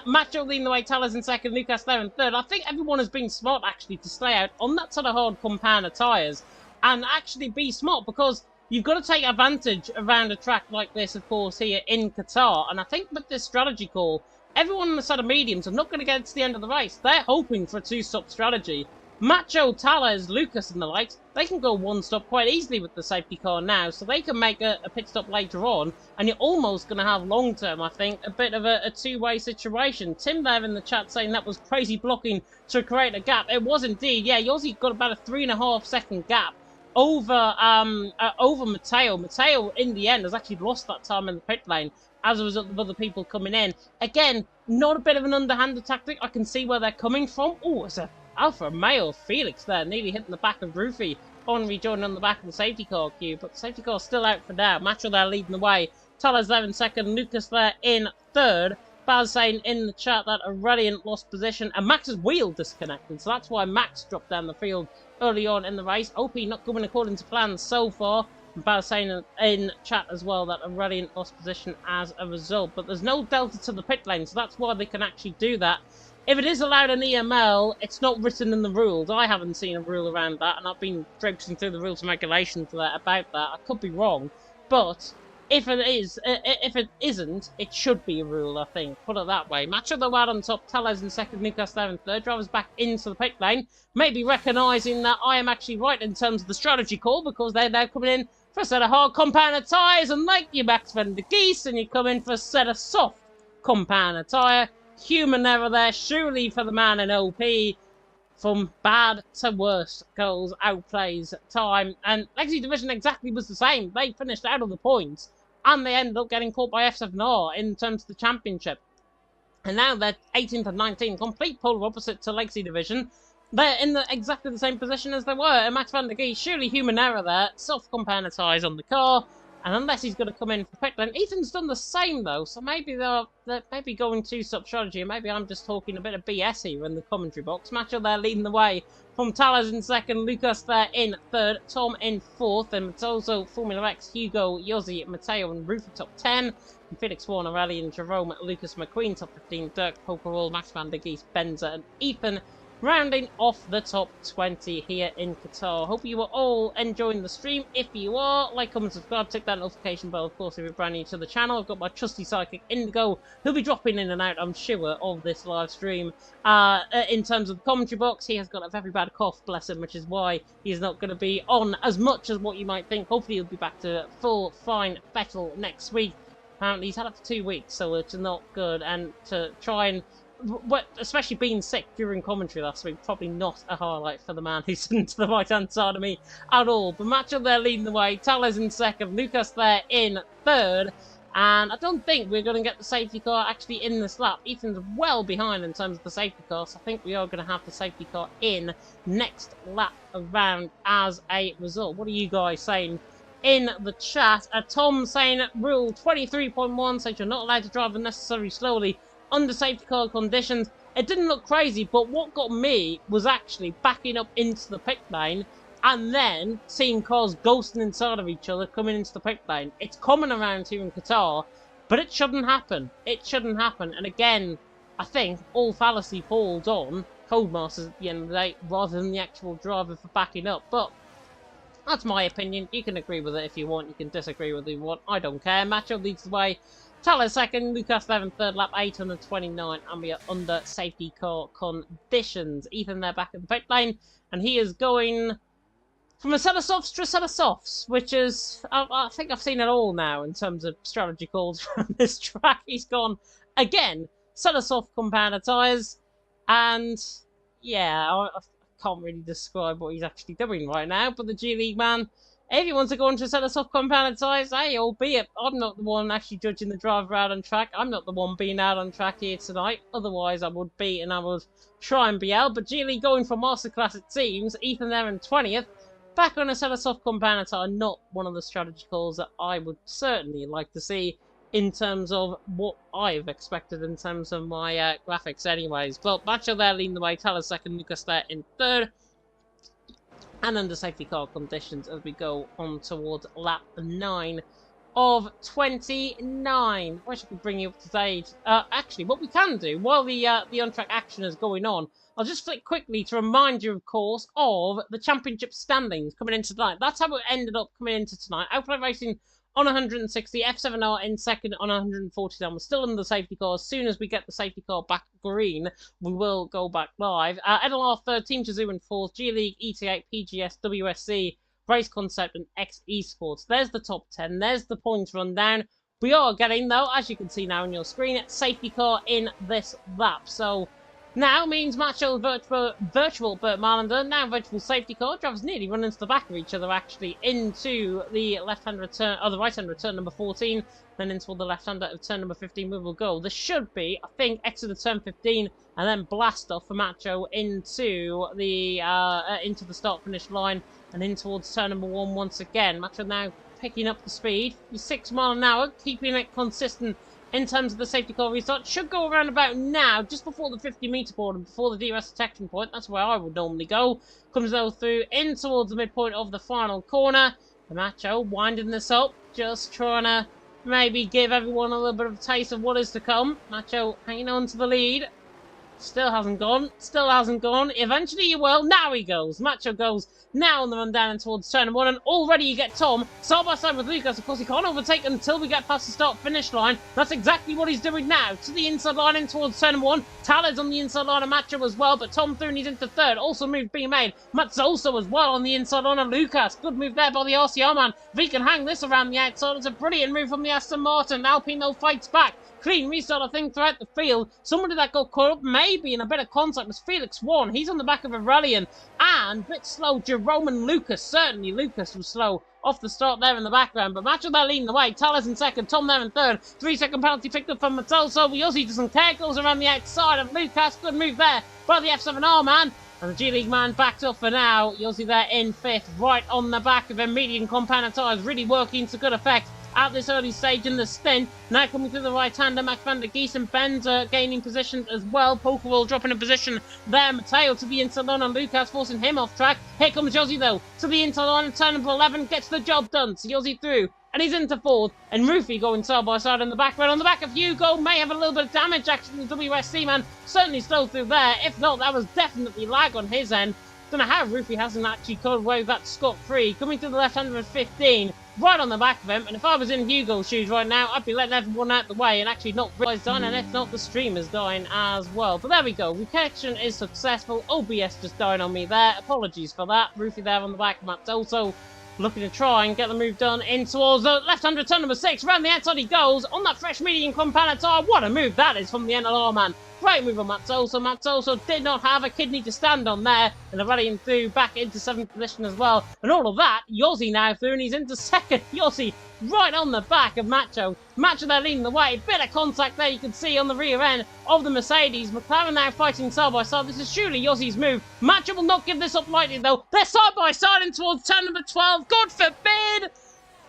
Macho leading the way. Talas in 2nd. Lucas there in 3rd. I think everyone has been smart, actually, to stay out on that sort of hard compound of tyres. And actually be smart, because you've got to take advantage around a track like this, of course, here in Qatar. And I think with this strategy call, everyone on the side of mediums are not going to get to the end of the race. They're hoping for a 2-stop strategy. Macho, Tales, Lucas and the likes, they can go one stop quite easily with the safety car now, so they can make a pit stop later on, and you're almost going to have long term, I think, a bit of a two-way situation. Tim there in the chat saying that was crazy blocking to create a gap. It was indeed, yeah, Yossi got about a 3.5 second gap over Mateo. Mateo, in the end, has actually lost that time in the pit lane as a result of other people coming in. Again, not a bit of an underhanded tactic. I can see where they're coming from. Oh, it's a Alpha Male Felix there, nearly hitting the back of Roofy on rejoining on the back of the safety car queue, but the safety car's still out for now. Macho there leading the way. Talas there in second, Lucas there in third. Baz saying in the chat that Aurelian lost position, and Max's wheel disconnected, so that's why Max dropped down the field early on in the race. OP not going according to plan so far. And Baz saying in chat as well that Aurelian lost position as a result, but there's no delta to the pit lane, so that's why they can actually do that. If it is allowed in EML, it's not written in the rules. I haven't seen a rule around that, and I've been traipsing through the rules and regulations about that. I could be wrong, but if it isn't, it should be a rule, I think. Put it that way. Macho though out on top, Tellez in second, Newcastle there in third. Drivers back into the pit lane, maybe recognising that I am actually right in terms of the strategy call, because they're now coming in for a set of hard compounder tyres, and like your Max Van der Geese, and you come in for a set of soft compounder tyre. Human error there, surely for the man in OP. From bad to worse goals, outplays time. And Legacy Division exactly was the same. They finished out of the points, and they ended up getting caught by F7R in terms of the championship. And now they're 18th and 19th, complete polar opposite to Legacy Division. They're in exactly the same position as they were. And Max Van der Gees, surely human error there. Soft compounder tyres on the car. And unless he's going to come in for pit lane, Ethan's done the same though, so maybe they're maybe going two-stop strategy, and maybe I'm just talking a bit of BS here in the commentary box. Macho there leading the way, from Talas in second, Lucas there in third, Tom in fourth, and it's also Formula X, Hugo, Yossi, Mateo and Roofer top 10, and Felix Warner, Rally and Jerome, Lucas McQueen top 15, Dirk Pokerall, Max Van der Gees, Benza and Ethan, rounding off the top 20 here in Qatar. Hope you are all enjoying the stream. If you are, like, comment, subscribe, tick that notification bell, of course, if you're brand new to the channel. I've got my trusty sidekick Indigo, who'll be dropping in and out, I'm sure, of this live stream. In terms of the commentary box, he has got a very bad cough, bless him, which is why he's not going to be on as much as what you might think. Hopefully he'll be back to full, fine battle next week. Apparently he's had it for 2 weeks, so it's not good, and to try and especially being sick during commentary last week, probably not a highlight for the man who's sitting to the right-hand side of me at all. But Macho there leading the way, Tales in second, Lucas there in third, and I don't think we're going to get the safety car actually in this lap. Ethan's well behind in terms of the safety car, so I think we are going to have the safety car in next lap around as a result. What are you guys saying in the chat? Tom saying rule 23.1 says you're not allowed to drive unnecessarily slowly under safety car conditions. It didn't look crazy, but what got me was actually backing up into the pit lane and then seeing cars ghosting inside of each other coming into the pit lane. It's common around here in Qatar, but it shouldn't happen. It shouldn't happen. And again, I think all fallacy falls on Codemasters at the end of the day rather than the actual driver for backing up. But that's my opinion. You can agree with it if you want. You can disagree with it if you want. I don't care. Macho leads the way. Talas second, Lucas 11 third, lap 829, and we are under safety car conditions. Ethan there back in the pit lane, and he is going from a set of softs to a set of softs, which is, I think I've seen it all now in terms of strategy calls from this track. He's gone, again, set of soft compounder tyres, and yeah, I can't really describe what he's actually doing right now, but the G League man, if he wants to go into a set of soft compounder tyres, hey, albeit I'm not the one actually judging the driver out on track. I'm not the one being out on track here tonight. Otherwise, I would be, and I would try and be out. But G League going for Masterclass, it seems. Ethan there in 20th. Back on a set of soft compounder tyre. Not one of the strategy calls that I would certainly like to see in terms of what I've expected in terms of my graphics anyways. But Macho there leading the way. Taylor second. Lucas there in third. And under safety car conditions as we go on towards lap 9 of 29. I wish I could bring you up to date. Actually, what we can do while the on-track action is going on, I'll just flick quickly to remind you, of course, of the championship standings coming into tonight. That's how it ended up coming into tonight. Outplay Racing on 160, F7R in second on 149. We're still in the safety car. As soon as we get the safety car back green, we will go back live. NLR third, Team Chazoo in fourth, G League, ET8, PGS, WSC, Race Concept, and X Esports. There's the top 10. There's the points rundown. We are getting, though, as you can see now on your screen, safety car in this lap. So now means Macho virtual Burt Marlander, now virtual safety car. Drivers nearly run into the back of each other, actually, into the left-hand return, or the right-hand return number 14, then into the left-hander of turn number 15, we will go. There should be, I think, exit of turn 15, and then blast off for Macho into the start-finish line, and in towards turn number 1 once again. Macho now picking up the speed. He's 6 miles an hour, keeping it consistent in terms of the safety car restart. Should go around about now, just before the 50-metre board and before the DRS detection point. That's where I would normally go. Comes though through in towards the midpoint of the final corner. The Macho winding this up, just trying to maybe give everyone a little bit of a taste of what is to come. Macho hanging on to the lead. Still hasn't gone. Still hasn't gone. Eventually he will. Now he goes. Macho goes now on the run down towards turn 1. And already you get Tom side by side with Lucas. Of course, he can't overtake until we get past the start-finish line. That's exactly what he's doing now. To the inside line in towards turn 1. Taller's on the inside line of Macho as well. But Tom through and he's into third. Also move being made. Matt's also as well on the inside line of Lucas. Good move there by the RCR man. If he can hang this around the outside, it's a brilliant move from the Aston Martin. Alpino fights back. Clean restart, I think, throughout the field. Somebody that got caught up maybe in a bit of contact was Felix 1. He's on the back of Aurelian. And a bit slow, Jerome and Lucas. Certainly Lucas was slow off the start there in the background. But Macho there leading the way. Taller's in second. Tom there in third. 3-second penalty picked up from Mattelso. Yossi doesn't care. Goes around the outside of Lucas. Good move there by the F7R man. And the G League man backed up for now. Yossi there in fifth. Right on the back of him. Medium compound tyres really working to good effect at this early stage in the stint. Now coming to the right-hander, Max van der Gies and Benz gaining position as well. Pokerwall dropping in position there. Matteo to the inside line and Lucas forcing him off track. Here comes Yossi though, to the inside line and turn number 11 gets the job done. So Yossi through, and he's into fourth. And Rufy going side by side in the background. On the back of Hugo, may have a little bit of damage actually. The WSC man certainly slow through there. If not, that was definitely lag on his end. Don't know how Rufy hasn't actually cut away with that scot-free. Coming to the left-hander of 15. Right on the back of him, and if I was in Hugo's shoes right now, I'd be letting everyone out the way and actually not realize dying, and if not, the stream is dying as well. But there we go, reconnection is successful. OBS just died on me there, apologies for that. Rufy there on the back, Matt's also looking to try and get the move done in towards the left-hander turn number 6. Round the outside he goes, on that fresh medium compound tire. What a move that is from the NLR man. Great move on Matzoso. Matzoso did not have a kidney to stand on there. And the rallying through back into 7th position as well. And all of that, Yossi now through and he's into 2nd. Yossi right on the back of Macho. Macho there leading the way. Bit of contact there you can see on the rear end of the Mercedes. McLaren now fighting side by side. This is surely Yossi's move. Macho will not give this up lightly though. They're side by side in towards turn number 12. God forbid!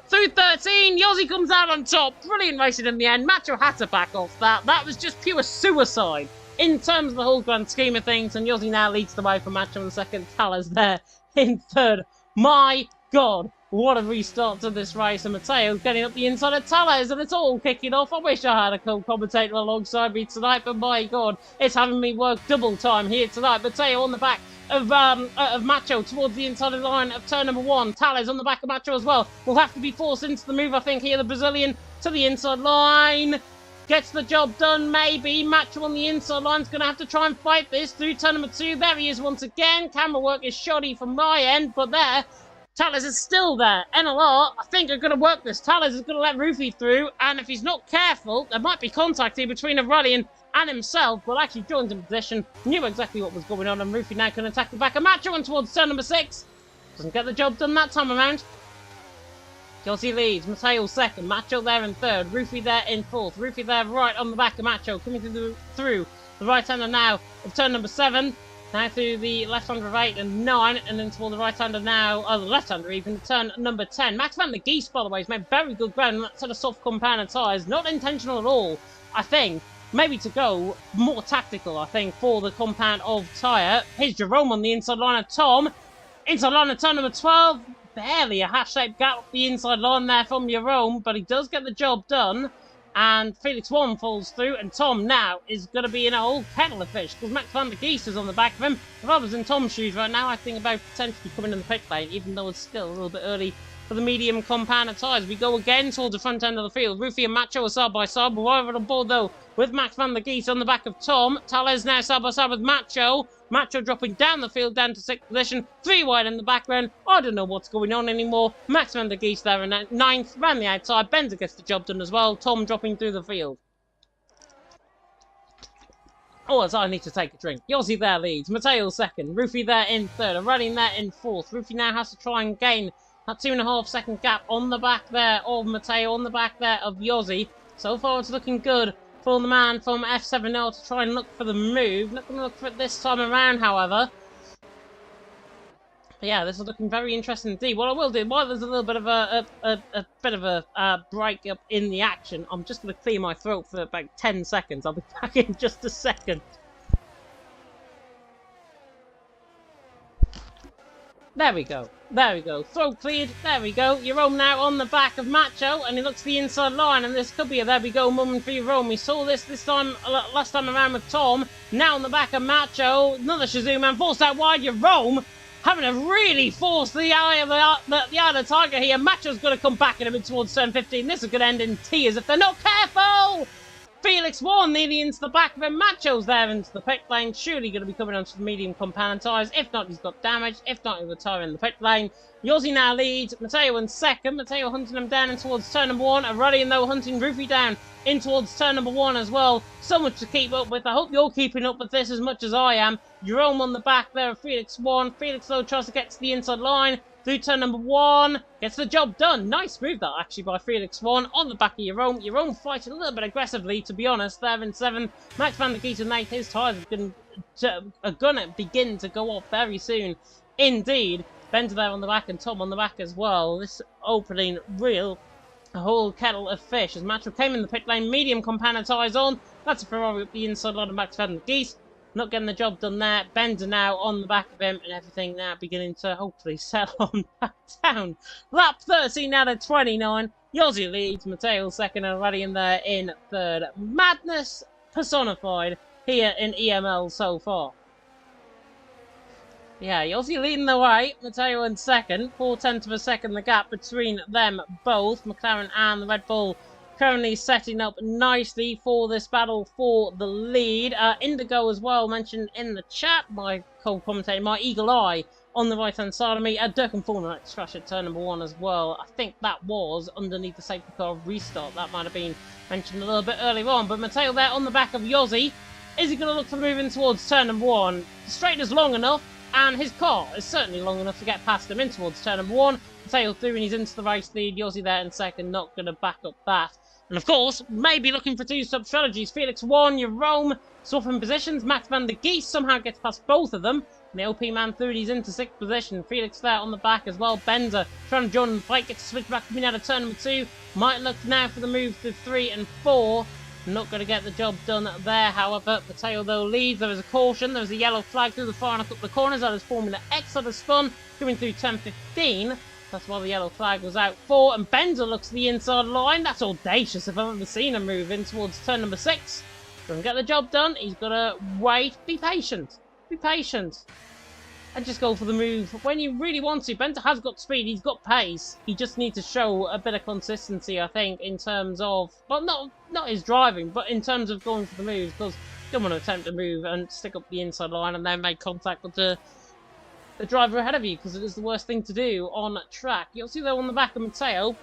Through 13, Yossi comes out on top. Brilliant racing in the end. Macho had to back off that. That was just pure suicide in terms of the whole grand scheme of things. And Yossi now leads the way for Macho in second. Taller's there in third. My God, what a restart to this race. And Matteo getting up the inside of Taller's, and it's all kicking off. I wish I had a co-commentator alongside me tonight, but my God, it's having me work double time here tonight. Matteo on the back of Macho towards the inside line of turn number 1. Taller's on the back of Macho as well. Will have to be forced into the move, I think, here. The Brazilian to the inside line. Gets the job done, maybe. Macho on the inside line's going to have to try and fight this through turn number 2. There he is once again. Camera work is shoddy from my end, but there. Taller's is still there. NLR, I think, are going to work this. Taller's is going to let Rufy through, and if he's not careful, there might be contact here between Aurelian and himself. Well, actually joined in position, knew exactly what was going on, and Rufy now can attack the back of Macho and towards turn number 6. Doesn't get the job done that time around. Yossi leads, Matteo second, Macho there in third, Rufy there in fourth, Rufy there right on the back of Macho, coming through the right-hander now of turn number 7. Now through the left-hander of 8 and 9, and then toward the right-hander now, the left-hander even, turn number 10. Max van der Gies, by the way, has made very good ground on that set of soft compound tyres. Not intentional at all, I think. Maybe to go more tactical, I think, for the compound of tyre. Here's Jerome on the inside line of Tom. Inside line of turn number 12. Barely a half-shaped gap up the inside line there from Jerome, but he does get the job done. And Felix 1 falls through, and Tom now is going to be in a whole kettle of fish, because Max van der Gies is on the back of him. If I was in Tom's shoes right now, I'd think about potentially coming in the pit lane, even though it's still a little bit early for for the medium compound tyres. We go again towards the front end of the field. Rufy and Macho are side by side. We're over on board though with Max van der Geest on the back of Tom. Tales now side by side with Macho. Macho dropping down the field down to 6th position. 3 wide in the background. I don't know what's going on anymore. Max van der Geest there in 9th. Round the outside. Benza gets the job done as well. Tom dropping through the field. Oh, as I need to take a drink. Yossi there leads. Matteo 2nd. Rufy there in 3rd. Running there in 4th. Rufy now has to try and gain that 2.5 second gap on the back there of Matteo. On the back there of Yossi. So far it's looking good for the man from F7L to try and look for the move. Not going to look for it this time around, however. But yeah, this is looking very interesting indeed. What I will do, while there's a little bit of a break up in the action, I'm just going to clear my throat for about 10 seconds. I'll be back in just a second. There we go. There we go. Throat cleared. There we go. Jerome now on the back of Macho, and he looks the inside line, and this could be a there we go moment for Jerome. We saw this time last time around with Tom. Now on the back of Macho, another Shazoo man forced out wide. Jerome having to really force the eye of the tiger here. Macho's going to come back in a bit towards turn 15. This is going to end in tears if they're not careful. Felix 1 nearly into the back of him. Macho's there into the pit lane. Surely going to be coming onto the medium compound tyres. If not, he's got damage. If not, he'll retire in the pit lane. Yossi now leads. Matteo in 2nd. Matteo hunting him down in towards turn number 1. Aurelian though hunting Rufy down in towards turn number 1 as well. So much to keep up with. I hope you're keeping up with this as much as I am. Jerome on the back there of Felix 1. Felix though tries to get to the inside line. Through turn number 1, gets the job done. Nice move that actually by Felix 1 on the back of Jerome. Jerome fighting a little bit aggressively, to be honest. There in 7th. Max van der Geest in 8th. His tyres are gonna begin to go off very soon. Indeed. Ben's there on the back and Tom on the back as well. This opening a whole kettle of fish as Macho came in the pit lane. Medium compound tyres on. That's a Ferrari up the inside line of Max van der Geest. Not getting the job done there. Bender now on the back of him and everything now beginning to hopefully settle on back down. Lap 13 out of 29. Yossi leads. Matteo 2nd already in there in 3rd. Madness personified here in EML so far. Yeah, Yossi leading the way. Matteo in 2nd. 4/10 of a second the gap between them both. McLaren and the Red Bull currently setting up nicely for this battle for the lead. Indigo as well mentioned in the chat, my co-commentator, my eagle eye on the right hand side of me. Dirk and Fauna crash at turn number 1 as well. I think that was underneath the safety car restart. That might have been mentioned a little bit earlier on. But Matteo there on the back of Yossi. Is he going to look for moving towards turn number 1? The straight is long enough, and his car is certainly long enough to get past him in towards turn number 1. Matteo through and he's into the race lead. Yossi there in 2nd, not going to back up that. And of course, maybe looking for 2 sub-strategies. Felix 1, Jerome swapping positions. Max van der Geest somehow gets past both of them. And the OP man through, he's into 6th position. Felix there on the back as well. Benza trying to join the fight, gets to switch back coming out of turn number 2. Might look now for the move to 3 and 4. Not going to get the job done there, however. Matteo though leads. There is a caution. There's a yellow flag through the far and a couple of corners. That is Formula X that has spun. Coming through turn 15. That's why the yellow flag was out for. And Benza looks to the inside line. That's audacious if I've ever seen him move in towards turn number 6. Doesn't get the job done. He's got to wait. Be patient. Be patient. And just go for the move when you really want to. Benza has got speed. He's got pace. He just needs to show a bit of consistency, I think, in terms of... Well, not his driving, but in terms of going for the moves. Because you don't want to attempt to move and stick up the inside line and then make contact with the driver ahead of you, because it is the worst thing to do on track. You'll see though on the back of Matteo,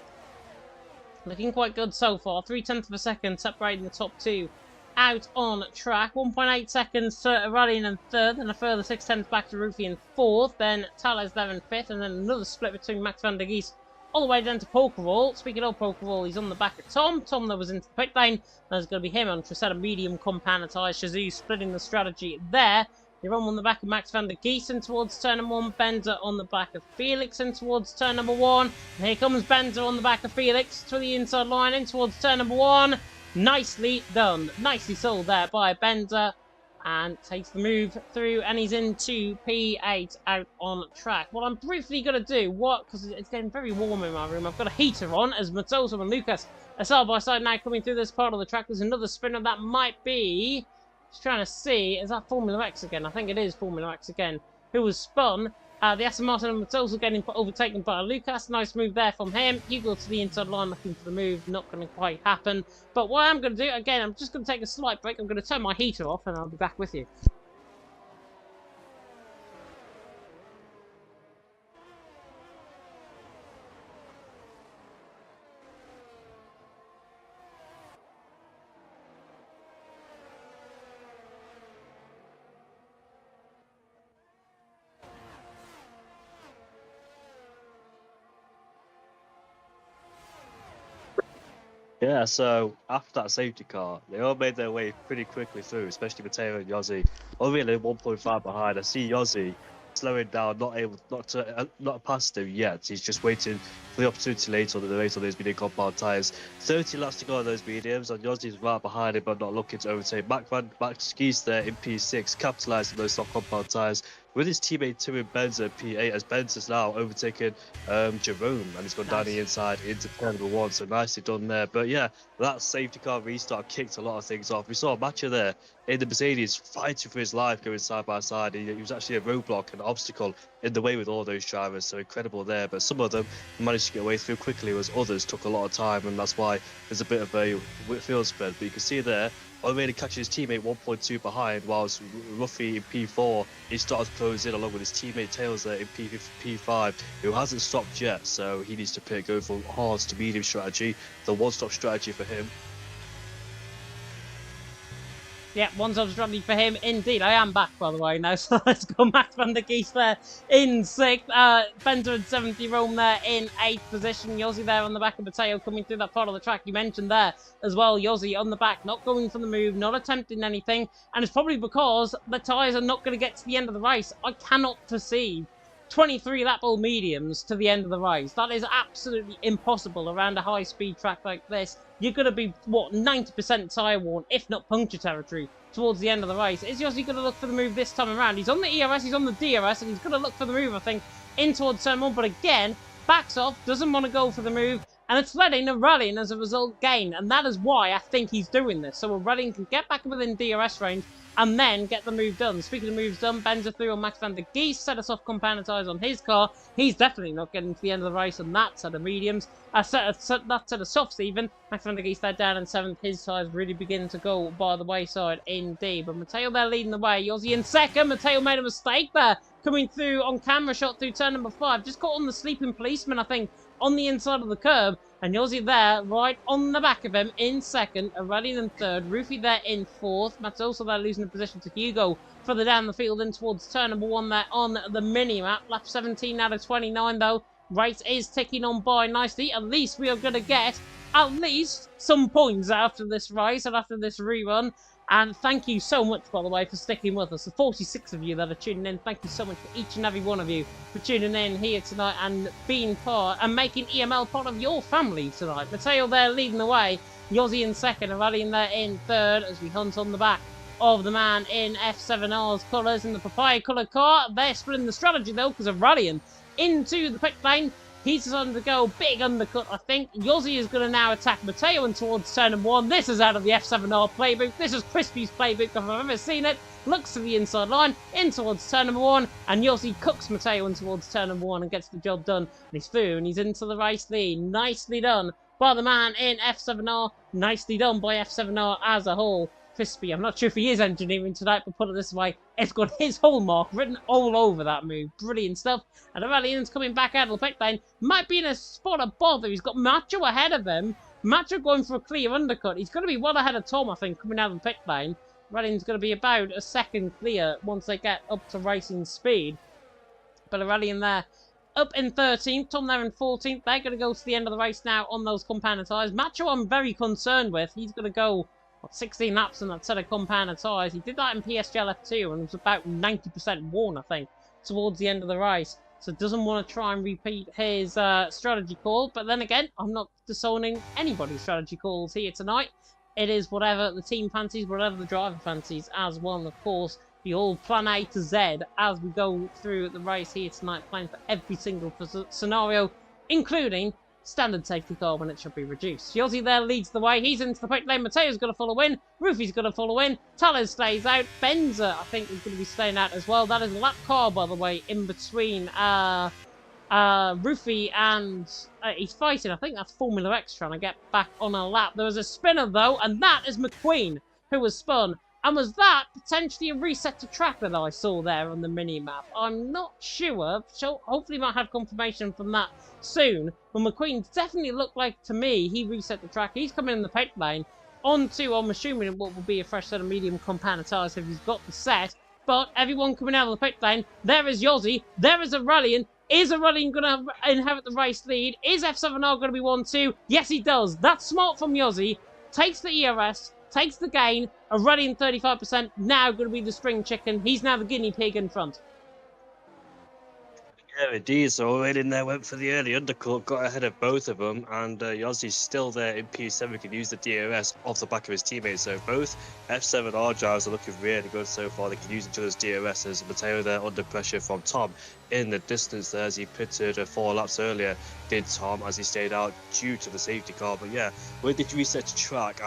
looking quite good so far. 3/10 of a second separating the top 2 out on track. 1.8 seconds to Aurelian in 3rd, and a further 6/10 back to Rufy in 4th. Then Tales there in 5th, and then another split between Max van der Geest all the way down to Pokerwall. Speaking of Pokerwall, he's on the back of Tom. Tom there was into the pit lane. There's going to be him on a set of medium compound tyres. Shazoo splitting the strategy there. Jerome on the back of Max van der Geest in towards turn number 1. Bender on the back of Felix in towards turn number 1. And here comes Bender on the back of Felix to the inside line in towards turn number 1. Nicely done. Nicely sold there by Bender. And takes the move through and he's into P8 out on track. What I'm briefly going to do, because it's getting very warm in my room, I've got a heater on as Matoso and Lucas are side by side now coming through this part of the track. There's another spinner that might be... Just trying to see, is that Formula X again? I think it is Formula X again. Who was spun The Aston Martin was also getting overtaken by Lucas. Nice move there from him. Hugo to the inside line looking for the move. Not going to quite happen. But what I'm going to do, again, I'm just going to take a slight break. I'm going to turn my heater off and I'll be back with you. Yeah, so after that safety car, they all made their way pretty quickly through, especially Matteo and Yossi. Only 1.5 behind. I see Yossi slowing down, not past him yet. He's just waiting for the opportunity later on in the race on those medium compound tyres. 30 laps to go on those mediums, and Yossi's right behind him, but not looking to overtake. Max Geese there in P6, capitalising those soft compound tyres. With his teammate Tim and Benza in P8, as Benza's now overtaken Jerome, and he's gone down the inside into turn number 1, so nicely done there. But yeah, that safety car restart kicked a lot of things off. We saw a matcher there in the Mercedes fighting for his life, going side by side. He was actually a roadblock, an obstacle in the way with all those drivers, so incredible there. But some of them managed to get away through quickly, whereas others took a lot of time, and that's why there's a bit of a field spread. But you can see there, already catching his teammate 1.2 behind, whilst Ruffy in P4 he started to close in along with his teammate Tails there in P5, who hasn't stopped yet, so he needs to go for hard to medium strategy, the one-stop strategy for him. Yeah, one-stop strategy for him, indeed. I am back, by the way, now, so let's go. Max van der Geest there in 6th. Bender and 70 Rome there in 8th position. Yossi there on the back of Mateo coming through that part of the track you mentioned there as well. Yossi on the back, not going for the move, not attempting anything, and it's probably because the tyres are not going to get to the end of the race. I cannot perceive 23 lap old mediums to the end of the race. That is absolutely impossible around a high-speed track like this. You're going to be, what, 90% tyre worn, if not puncture territory, towards the end of the race. Is Yossi going to look for the move this time around? He's on the ERS, he's on the DRS, and he's going to look for the move, I think, in towards turn 1. But again, backs off, doesn't want to go for the move, and it's letting a rallying as a result gain. And that is why I think he's doing this. So a rallying can get back within DRS range and then get the move done. Speaking of moves done, Benza through on Max van der Geest, set us off compound tyres on his car. He's definitely not getting to the end of the race on that set of mediums. That set of softs even. Max van der Geest there down in 7th. His tyres really begin to go by the wayside indeed. But Matteo there leading the way. Yossi in 2nd. Matteo made a mistake there. Coming through on camera shot through turn number 5. Just caught on the sleeping policeman, I think, on the inside of the curb. And Yossi there, right on the back of him, in 2nd. Aurelian in 3rd. Rufy there in 4th. Matt's also there losing the position to Hugo further down the field in towards turn number 1 there on the mini-map. Lap 17 out of 29 though. Race is ticking on by nicely. At least we are going to get at least some points after this race and after this rerun. And thank you so much, by the way, for sticking with us. The 46 of you that are tuning in, thank you so much for each and every one of you for tuning in here tonight and being part and making EML part of your family tonight. Matteo there leading the way. Yossi in 2nd, Aurelian there in 3rd as we hunt on the back of the man in F7R's colours in the papaya coloured car. They're splitting the strategy though because of Aurelian into the pit lane. He's decided to go big undercut, I think. Yossi is going to now attack Matteo and towards turn number 1. This is out of the F7R playbook. This is Crispy's playbook if I've ever seen it. Looks to the inside line, in towards turn number 1. And Yossi cooks Matteo in towards turn number 1 and gets the job done. And he's through and he's into the race lead. Nicely done by the man in F7R. Nicely done by F7R as a whole. Crispy, I'm not sure if he is engineering tonight, but put it this way, it's got his hallmark written all over that move. Brilliant stuff. And Aurelian's coming back out of the pit lane. Might be in a spot of bother. He's got Macho ahead of him. Macho going for a clear undercut. He's going to be well ahead of Tom, I think, coming out of the pit lane. Aurelian's going to be about a second clear once they get up to racing speed. But Aurelian there up in 13th. Tom there in 14th. They're going to go to the end of the race now on those compound tyres. Macho I'm very concerned with. He's going to go 16 laps on that set of compound tyres. He did that in PSGL F2 and it was about 90% worn, I think, towards the end of the race. So doesn't want to try and repeat his strategy call. But then again, I'm not disowning anybody's strategy calls here tonight. It is whatever the team fancies, whatever the driver fancies as well. Of course, the old plan A to Z as we go through the race here tonight, playing for every single scenario, including standard safety car when it should be reduced. Yossi there leads the way. He's into the pit lane. Mateo's going to follow in. Rufy's going to follow in. Tales stays out. Benza, I think, is going to be staying out as well. That is a lap car, by the way, in between Rufy and he's fighting. I think that's Formula X trying to get back on a lap. There was a spinner, though, and that is McQueen, who was spun. And was that potentially a reset to track that I saw there on the mini-map? I'm not sure. So hopefully might have confirmation from that soon. But McQueen definitely looked like, to me, he reset the track. He's coming in the pit lane onto, I'm assuming, what will be a fresh set of medium compound tyres if he's got the set. But everyone coming out of the pit lane, there is Yossi, there is Aurelian. Is Aurelian going to inherit the race lead? Is F7R going to be 1-2? Yes, he does. That's smart from Yossi. Takes the ERS. Takes the gain, Aurelian 35%, now going to be the spring chicken. He's now the guinea pig in front. Yeah, indeed. So Aurelian there went for the early undercut, got ahead of both of them, and Yossi's still there in P7, can use the DRS off the back of his teammates. So both F7R drivers are looking really good so far. They can use each other's DRSs. Mateo there under pressure from Tom in the distance there as he pitted 4 laps earlier, did Tom, as he stayed out due to the safety car. But yeah, with the reset to track,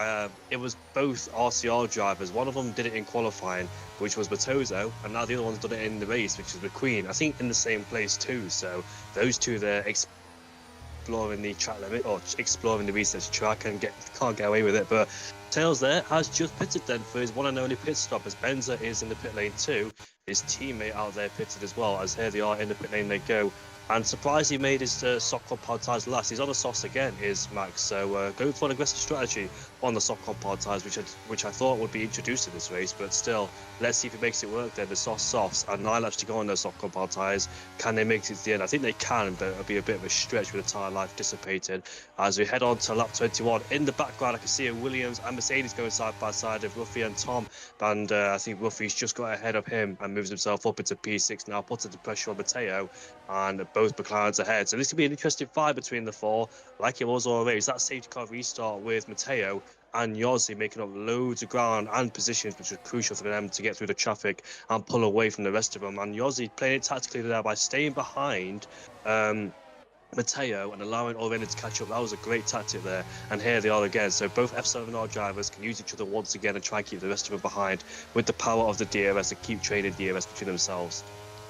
it was both RCR drivers. One of them did it in qualifying, which was Matozo, and now the other one's done it in the race, which is McQueen. I think in the same place too. So those two there exploring the track limit, or exploring the reset to track, and can't get away with it. But Tails there has just pitted then for his one and only pit stop, as Benza is in the pit lane too. His teammate out there pitted as well, as here they are in the pit lane they go. And surprised he made his soft compound tyres last. He's on the softs again, is Max. So going for an aggressive strategy on the soft compound tyres, which I thought would be introduced in this race. But still, let's see if he makes it work then. The softs and 9 laps to go on those soft compound tyres. Can they make it to the end? I think they can, but it'll be a bit of a stretch with the tyre life dissipated. As we head on to lap 21, in the background I can see a Williams and Mercedes going side by side of Ruffy and Tom. And I think Ruffy's just got ahead of him and moves himself up into P6 now, puts the pressure on Mateo, and both McLarens ahead. So this could be an interesting fight between the 4, like it was already. It's that safety car restart with Mateo and Yossi making up loads of ground and positions, which was crucial for them to get through the traffic and pull away from the rest of them. And Yossi playing it tactically there by staying behind Mateo and allowing Aurelian to catch up. That was a great tactic there, and here they are again. So both F7R drivers can use each other once again and try and keep the rest of them behind with the power of the DRS and keep trading DRS between themselves.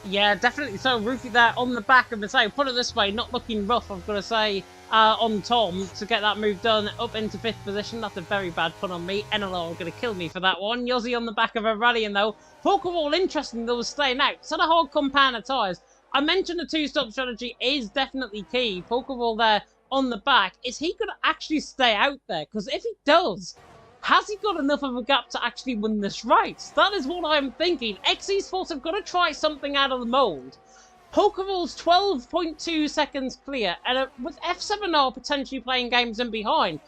Yeah, definitely. So Rufy there on the back of Mateo. Put it this way, not looking rough, I've got to say, on Tom to get that move done up into 5th position. That's a very bad pun on me. NLR are going to kill me for that one. Yossi on the back of Aurelian though. Pokeball, interesting, though, was staying out. So the hard compound of tyres. I mentioned the 2-stop strategy is definitely key. Pokeball there on the back. Is he going to actually stay out there? Because if he does, has he got enough of a gap to actually win this race? That is what I'm thinking. Esports have got to try something out of the mould. Pokeball's 12.2 seconds clear, and with F7R potentially playing games in behind,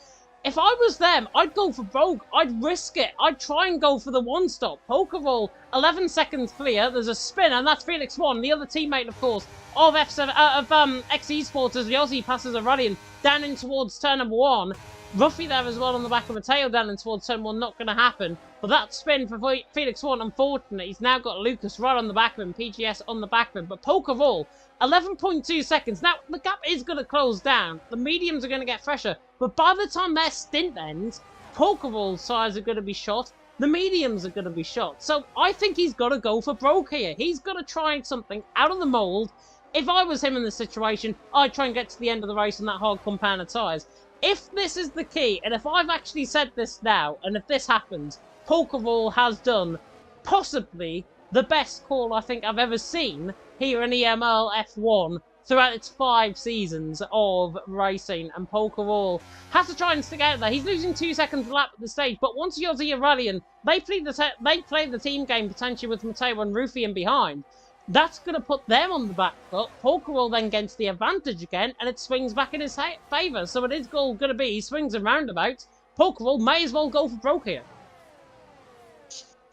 if I was them, I'd go for broke. I'd risk it. I'd try and go for the 1-stop. Pokeball, 11 seconds clear. There's a spin, and that's Felix 1, the other teammate, of course, of Esports, as Yossi passes Aurelian down in towards turn number 1. Ruffy there as well on the back of Mateo down in towards turn 1, not going to happen. But that spin for Felix 1, unfortunate. He's now got Lucas right on the back of him, PGS on the back of him. But Pokeball, 11.2 seconds. Now, the gap is going to close down. The mediums are going to get fresher. But by the time their stint ends, Pokeball's tyres are going to be shot. The mediums are going to be shot. So I think he's got to go for broke here. He's got to try something out of the mould. If I was him in this situation, I'd try and get to the end of the race on that hard compound of tyres. If this is the key, and if I've actually said this now, and if this happens, Pokeball has done possibly the best call I think I've ever seen here in EML F1 throughout its 5 seasons of racing, and Pokeball has to try and stick out there. He's losing 2 seconds a lap at the stage, but once Yossi Aurelian, they play the team game potentially with Mateo and Rufy in behind. That's going to put them on the back foot. Pokeball then gets the advantage again, and it swings back in his favour. So it is going to be swings and roundabouts. Pokeball may as well go for broke here.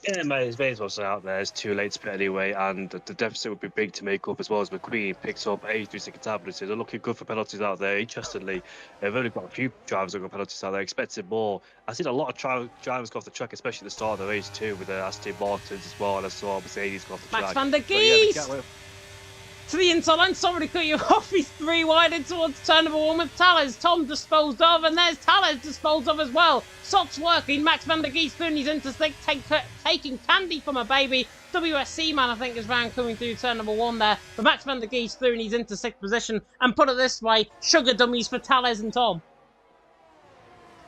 Yeah, may as well stay out there. It's too late to pit anyway, and the deficit would be big to make up, as well as McQueen picks up 83 seconds. They're looking good for penalties out there. Interestingly, they've only got a few drivers that got penalties out there. Expected more. I've seen a lot of drivers go off the track, especially at the start of the race too, with the Aston Martins as well, and I saw Mercedes go off the track. Max van der Geest! to the inside line. Somebody cut you off. He's 3 wide in towards turn number 1 with Tallers. Tom disposed of, and there's Tallers disposed of as well. Socks working. Max van der Geest through, and he's into taking candy from a baby. WSC man, I think, is round coming through turn number 1 there. But Max van der Geest through, and he's into 6th position. And put it this way, sugar dummies for Tallers and Tom.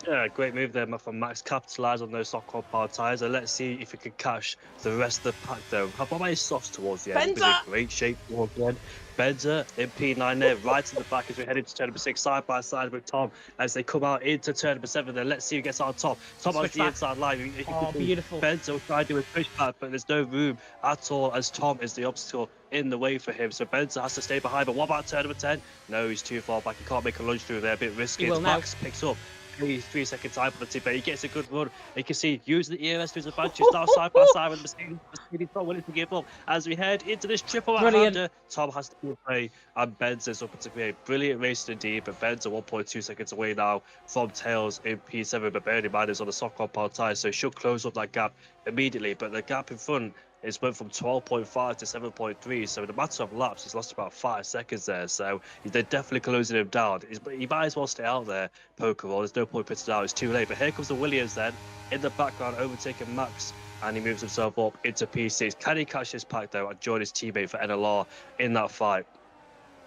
Yeah, great move there from Max. Capitalise on those soft compound tyres, and let's see if he can catch the rest of the pack though. How about my softs towards the end? Benza! Great shape again. Benza in P9 there, right in the back as we head into turn number 6, side by side with Tom as they come out into turn number 7 there. Let's see who gets on top. Tom on the inside line. Oh, beautiful. Benza will try to do a pushback, but there's no room at all as Tom is the obstacle in the way for him. So Benza has to stay behind, but what about turn number 10? No, he's too far back. He can't make a lunge through there, a bit risky. Max picks up 3-second time for the tip, but he gets a good run. You can see using the ERS to his advantage now, side by side with Mercedes not willing to give up as we head into this triple out-hander. Tom has to pull away, and Benza's up to create brilliant racing indeed, but Benza 1.2 seconds away now from tails in P7, but bearing in mind is on the soft compound tyre, so he should close up that gap immediately, but the gap in front it's went from 12.5 to 7.3, so in a matter of laps, he's lost about 5 seconds there. So they're definitely closing him down. He might as well stay out there, Pokemon. There's no point pitching out. It's too late. But here comes the Williams then, in the background, overtaking Max, and he moves himself up into P6. Can he catch this pack, though, and join his teammate for NLR in that fight?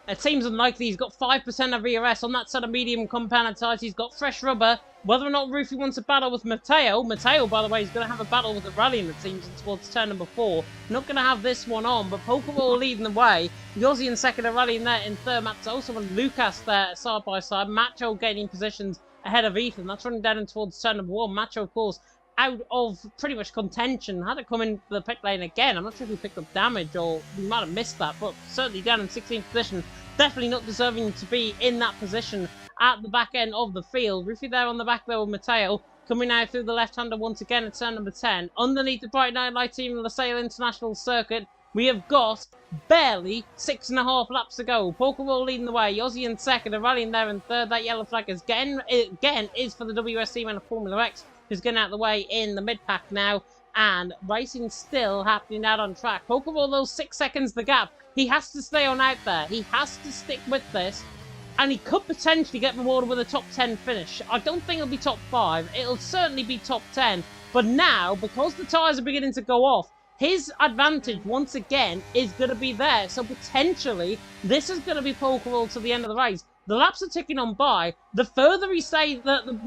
It seems unlikely. He's got 5% of ERS on that side of medium compound tyres. He's got fresh rubber. Whether or not Rufy wants a battle with Mateo, by the way, is going to have a battle with the rally in the teams towards turn number 4. Not going to have this one on, but Pokeball leading the way. Yossi in second, a rally in there in third. Matt's also with Lucas there side by side. Macho gaining positions ahead of Ethan. That's running down towards turn number 1. Macho, of course, out of pretty much contention. Had to come in the pit lane again. I'm not sure if he picked up damage or we might have missed that, but certainly down in 16th position. Definitely not deserving to be in that position at the back end of the field. Rufy there on the back there with Mateo. Coming out through the left-hander once again at turn number 10. Underneath the Bright Night Light team of the Sale International Circuit, we have got barely 6.5 laps to go. Pokeball leading the way. Yossi in second, a rally in there in third. That yellow flag is again is for the WSC man of Formula X, who's getting out of the way in the mid-pack now. And racing still happening out on track. Pokeball, those 6 seconds the gap. He has to stay on out there. He has to stick with this. And he could potentially get rewarded with a top 10 finish. I don't think it'll be top 5. It'll certainly be top 10. But now, because the tyres are beginning to go off, his advantage, once again, is going to be there. So potentially, this is going to be Pokeball to the end of the race. The laps are ticking on by. The further he stays, the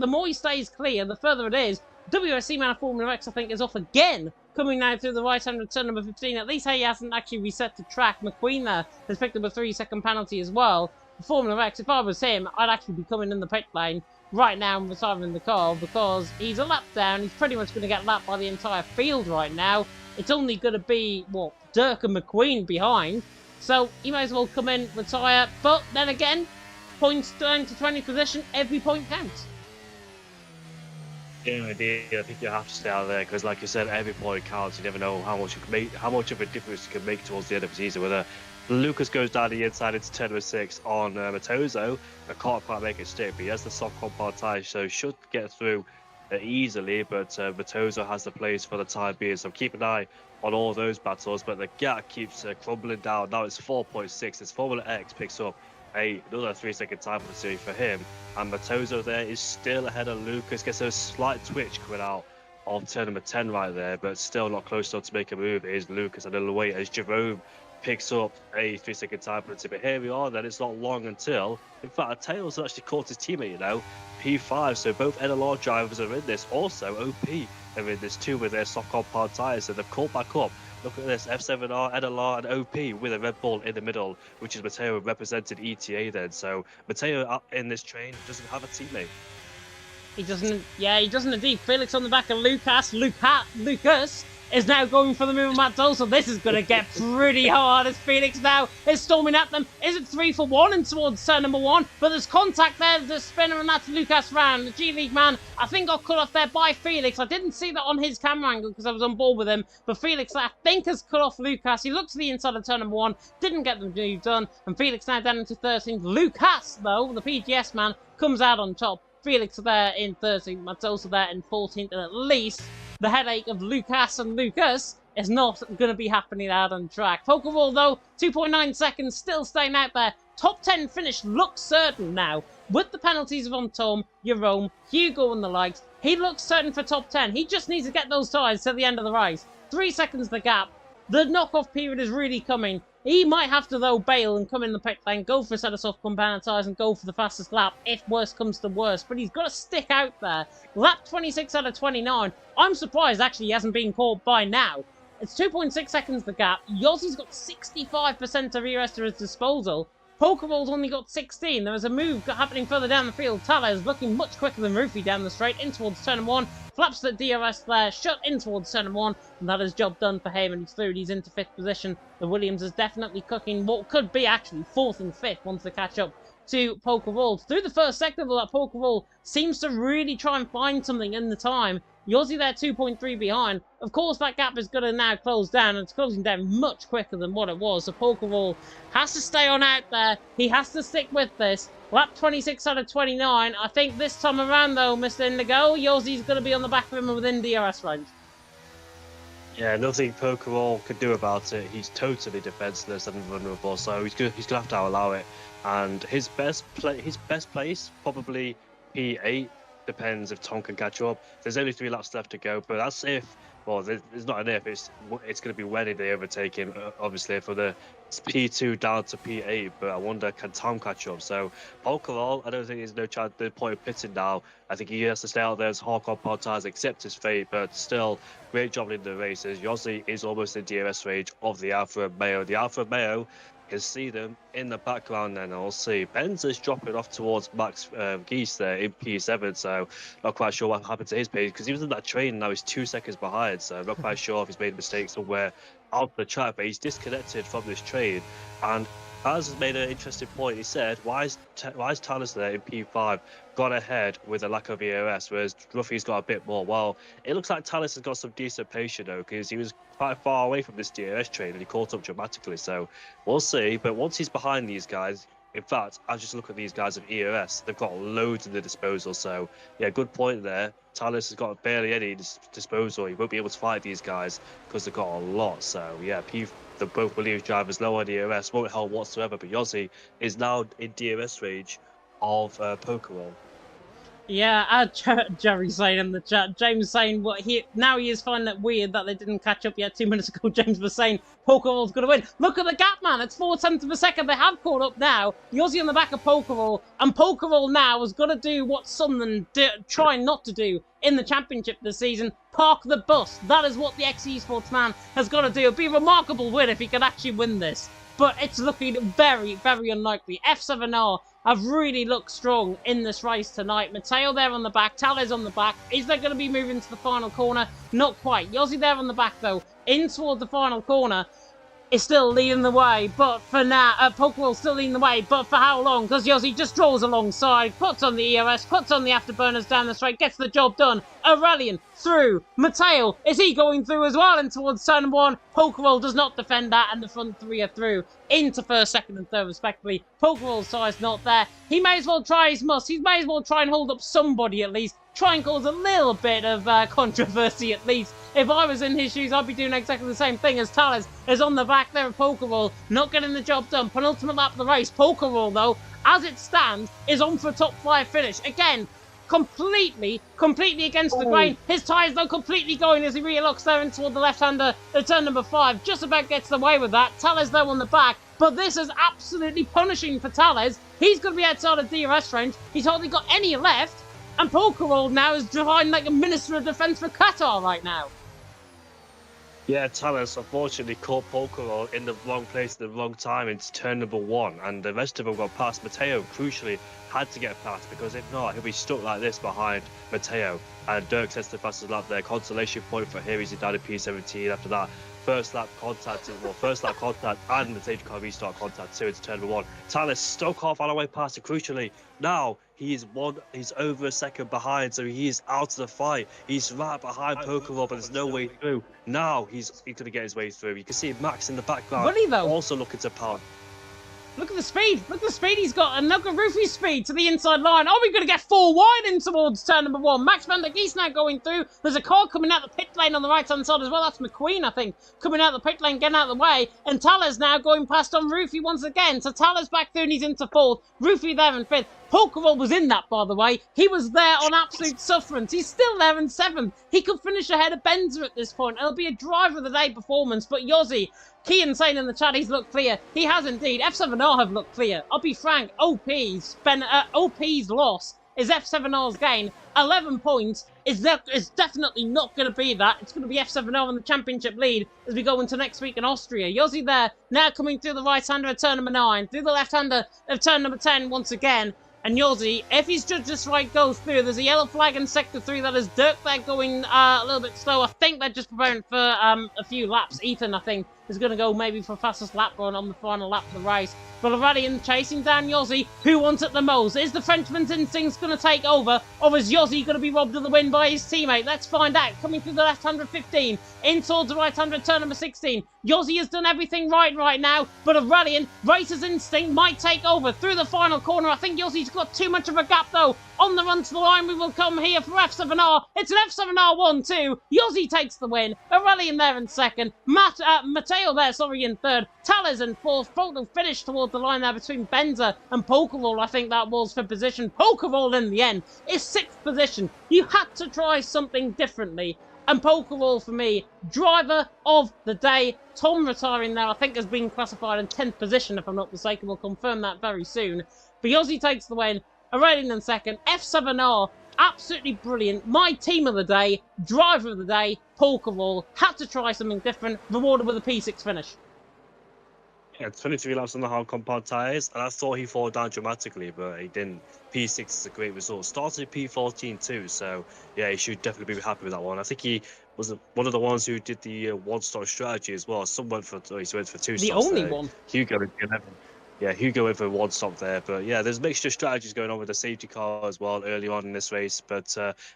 more he stays clear, the further it is. WSC man of Formula X, I think, is off again. Coming now through the right-hand of turn number 15. At least he hasn't actually reset the track. McQueen there has picked up a 3-second penalty as well. Formula X, if I was him, I'd actually be coming in the pit lane right now and retiring the car because he's a lap down. He's pretty much going to get lapped by the entire field right now. It's only going to be, what, Dirk and McQueen behind. So he might as well come in, retire. But then again, points down to 20th position, every point counts. Yeah, indeed. I think you have to stay out there because, like you said, every point counts. You never know how much you can make, how much of a difference you can make towards the end of the season. Whether Lucas goes down the inside into turn number 6 on Matozo, I can't quite make it stick, but he has the soft compound tyre, so should get through easily. But Matozo has the place for the time being, so keep an eye on all those battles. But the gap keeps crumbling down. Now it's 4.6. As Formula X picks up another 3-second time for the series for him, and Matozo there is still ahead of Lucas. Gets a slight twitch coming out of turn number 10 right there, but still not close enough to make a move. It is Lucas a little away as Jerome picks up a 3-second time penalty. But here we are then, it's not long until, in fact, Tails actually caught his teammate, you know, P5. So both NLR drivers are in this. Also OP are in this too with their soft compound tyres, so they've caught back up. Look at this, F7R, NLR and OP with a Red Bull in the middle, which is Mateo represented ETA then. So Mateo in this train doesn't have a teammate. He doesn't, yeah, he doesn't indeed. Felix on the back of Lucas. Lucas is now going for the move of Matt Dole, so this is going to get pretty hard as Felix now is storming at them. Is it 3 for 1 and towards turn number 1? But there's contact there, the spinner, and that's Lucas round. The G-League man, I think, got cut off there by Felix. I didn't see that on his camera angle because I was on board with him, but Felix, I think, has cut off Lucas. He looked to the inside of turn number 1, didn't get the move done, and Felix now down into 13th. Lucas, though, the PGS man, comes out on top. Felix there in 13th, Matt's also there in 14th, and at least the headache of Lucas and Lucas is not going to be happening out on track. Pokeball, though, 2.9 seconds, still staying out there. Top 10 finish looks certain now. With the penalties of Tom, Jerome, Hugo and the likes, he looks certain for top 10. He just needs to get those tyres to the end of the race. 3 seconds the gap. The knockoff period is really coming. He might have to, though, bail and come in the pit lane, go for a set of soft compound tyres and go for the fastest lap if worst comes to worst. But he's got to stick out there. Lap 26 out of 29. I'm surprised, actually, he hasn't been caught by now. It's 2.6 seconds the gap. Yossi's got 65% of ERS to his disposal. Pokeball's only got 16. There was a move happening further down the field. Tales looking much quicker than Roofy down the straight, in towards turn 1. Flaps the DRS there, shut in towards turn 1, and that is job done for him, and he's through. He's into 5th position. The Williams is definitely cooking what could be actually 4th and 5th once they catch up to Pokeball. Through the first sector of that Pokeball seems to really try and find something in the time. Yossi there 2.3 behind. Of course, that gap is going to now close down, and it's closing down much quicker than what it was. So Pokeball has to stay on out there. He has to stick with this. Lap 26 out of 29. I think this time around, though, Mr. Indigo, Yossi's going to be on the back of him within DRS range. Yeah, nothing Pokeball could do about it. He's totally defenseless and vulnerable, so he's gonna have to allow it. And his best place, probably P8. Depends if Tom can catch up. There's only 3 laps left to go, but that's if. Well, there's not an if. It's going to be when they overtake him. Obviously, for the P2 down to P8. But I wonder, can Tom catch up? So Pokeball, I don't think there's no chance. The point of pitting now. I think he has to stay out there as hardcore pod tires, accept his fate. But still, great job in the races. Yossi is almost in DRS range of the Alpha and Mayo. The Alpha and Mayo. Can see them in the background then, I'll see. Benz is dropping off towards Max Geese there in P7, so not quite sure what happened to his pace, because he was in that train, now he's 2 seconds behind, so I'm not quite sure if he's made a mistake somewhere out the track, but he's disconnected from this train. And Taz has made an interesting point. He said, why is Talus there in P5 gone ahead with a lack of ERS, whereas Ruffy's got a bit more? Well, it looks like Talus has got some decent pace, you know, because he was quite far away from this DRS train and he caught up dramatically. So we'll see. But once he's behind these guys, in fact, I just look at these guys of ERS. They've got loads in the disposal. So yeah, good point there. Talus has got barely any disposal. He won't be able to fight these guys because they've got a lot. So yeah, the both Williams drivers low on DRS won't help whatsoever. But Yossi is now in DRS range of Pokemon. Yeah, Jerry's saying in the chat. James saying he is finding it weird that they didn't catch up yet. 2 minutes ago, James was saying Pokeball's going to win. Look at the gap, man. It's 4/10 of a second. They have caught up now. Yossi on the back of Pokeball, and Pokeball now is going to do what Sunderland trying not to do in the championship this season. Park the bus. That is what the ex-esports man has got to do. It'd be a remarkable win if he could actually win this. But it's looking very, very unlikely. F7R have really looked strong in this race tonight. Mateo there on the back, Tales on the back. Is they going to be moving to the final corner? Not quite. Yossi there on the back, though, in toward the final corner. Is still leading the way, but for now, Pokeball's still leading the way, but for how long? Because Yossi just draws alongside, puts on the ERS, puts on the afterburners down the straight, gets the job done. Aurelian through. Mateo, is he going through as well? And towards turn 1, Pokeball does not defend that, and the front 3 are through into 1st, 2nd, and 3rd, respectively. Pokeball's size not there. He may as well try his must. He may as well try and hold up somebody at least. Try and cause a little bit of controversy at least. If I was in his shoes, I'd be doing exactly the same thing as Tales is on the back there of Pokeball, not getting the job done. Penultimate lap of the race. Pokeball, though, as it stands, is on for a top 5 finish. Again, completely against the grain. His tyres, though, completely going as he relocks there in toward the left-hander at turn number 5. Just about gets away with that. Tales, though, on the back. But this is absolutely punishing for Tales. He's going to be outside of DRS range. He's hardly got any left. And Pokeball now is driving like a Minister of Defence for Qatar right now. Yeah, Talus unfortunately caught Pokeball in the wrong place at the wrong time into turn number 1, and the rest of them got past. Mateo, crucially, had to get past, because if not, he'll be stuck like this behind Mateo. And Dirk sets the fastest lap there. Consolation point for him. He's down to P17 after that. First lap contact and the safety car restart contact too into turn number 1. Talus stuck off on the way past it, crucially. Now he's over a second behind, so he's out of the fight. He's right behind Pokeball, but there's no way through. Now he's going to get his way through. You can see Max in the background Will he, though? also looking to pound. Look at the speed. Look at the speed he's got. And look at Rufy's speed to the inside line. Are we going to get 4 wide in towards turn number 1? Max van der Geest now going through. There's a car coming out the pit lane on the right-hand side as well. That's McQueen, I think, coming out the pit lane, getting out of the way. And Taller's now going past on Rufy once again. So Taller's back through and he's into 4th. Rufy there in 5th. Polkarol was in that, by the way. He was there on absolute sufferance. He's still there in 7th. He could finish ahead of Benzer at this point. It'll be a driver of the day performance. But Yossi, Kian saying in the chat he's looked clear. He has indeed. F7R have looked clear. I'll be frank. OP's loss is F7R's gain. 11 points is definitely not going to be that. It's going to be F7R in the championship lead as we go into next week in Austria. Yossi there, now coming through the right-hander of turn number 9, through the left-hander of turn number 10 once again. And Yossi, if he's judged just right, goes through. There's a yellow flag in Sector 3. That is Dirk there going a little bit slow. I think they're just preparing for a few laps. Ethan, I think, is going to go maybe for fastest lap run on the final lap of the race. But already in chasing down Yossi, who wants it the most? Is the Frenchman's instincts going to take over? Or is Yossi going to be robbed of the win by his teammate? Let's find out. Coming through the left-hander of 15, in towards the right-hander of turn number 16. Yossi has done everything right now, but Aurelian, racer's instinct might take over through the final corner. I think Yossi's got too much of a gap though. On the run to the line, we will come here for F7R. It's an F7R 1-2. Yossi takes the win. Aurelian there in 2nd. Matteo there, in 3rd. Tallers in 4th. Photo finish towards the line there between Benzer and Polkarol. I think that was for position. Polkarol in the end is 6th position. You had to try something differently. And Polkarol, for me, driver of the day. Tom retiring there, I think, has been classified in 10th position, if I'm not mistaken. We'll confirm that very soon. But Yossi takes the win. Aurelian in 2nd. F7R, absolutely brilliant. My team of the day, driver of the day, Polkarol. Had to try something different, rewarded with a P6 finish. Yeah, 23 laps on the hard compound tyres, and I thought he'd fall down dramatically, but he didn't. P6 is a great result. Started P14 too, so yeah, he should definitely be happy with that one. I think he was one of the ones who did the one-stop strategy as well. Someone he went for 2 stops. The only one. Hugo in 11. Yeah, Hugo went for 1 stop there. But yeah, there's mixture strategies going on with the safety car as well early on in this race. But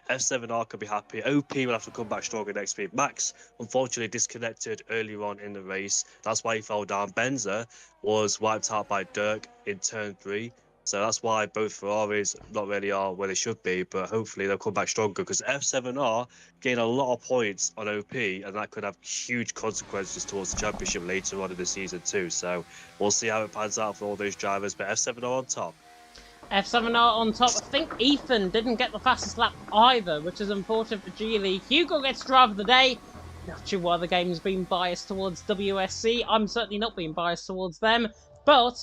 F7R could be happy. OP will have to come back stronger next week. Max, unfortunately, disconnected earlier on in the race. That's why he fell down. Benzer was wiped out by Dirk in turn 3. So that's why both Ferraris not really are where they should be, but hopefully they'll come back stronger because F7R gain a lot of points on OP, and that could have huge consequences towards the championship later on in the season too. So we'll see how it pans out for all those drivers, but F7R on top. F7R on top. I think Ethan didn't get the fastest lap either, which is unfortunate for G League. Hugo gets driver of the day. Not sure why the game's been biased towards WSC. I'm certainly not being biased towards them, but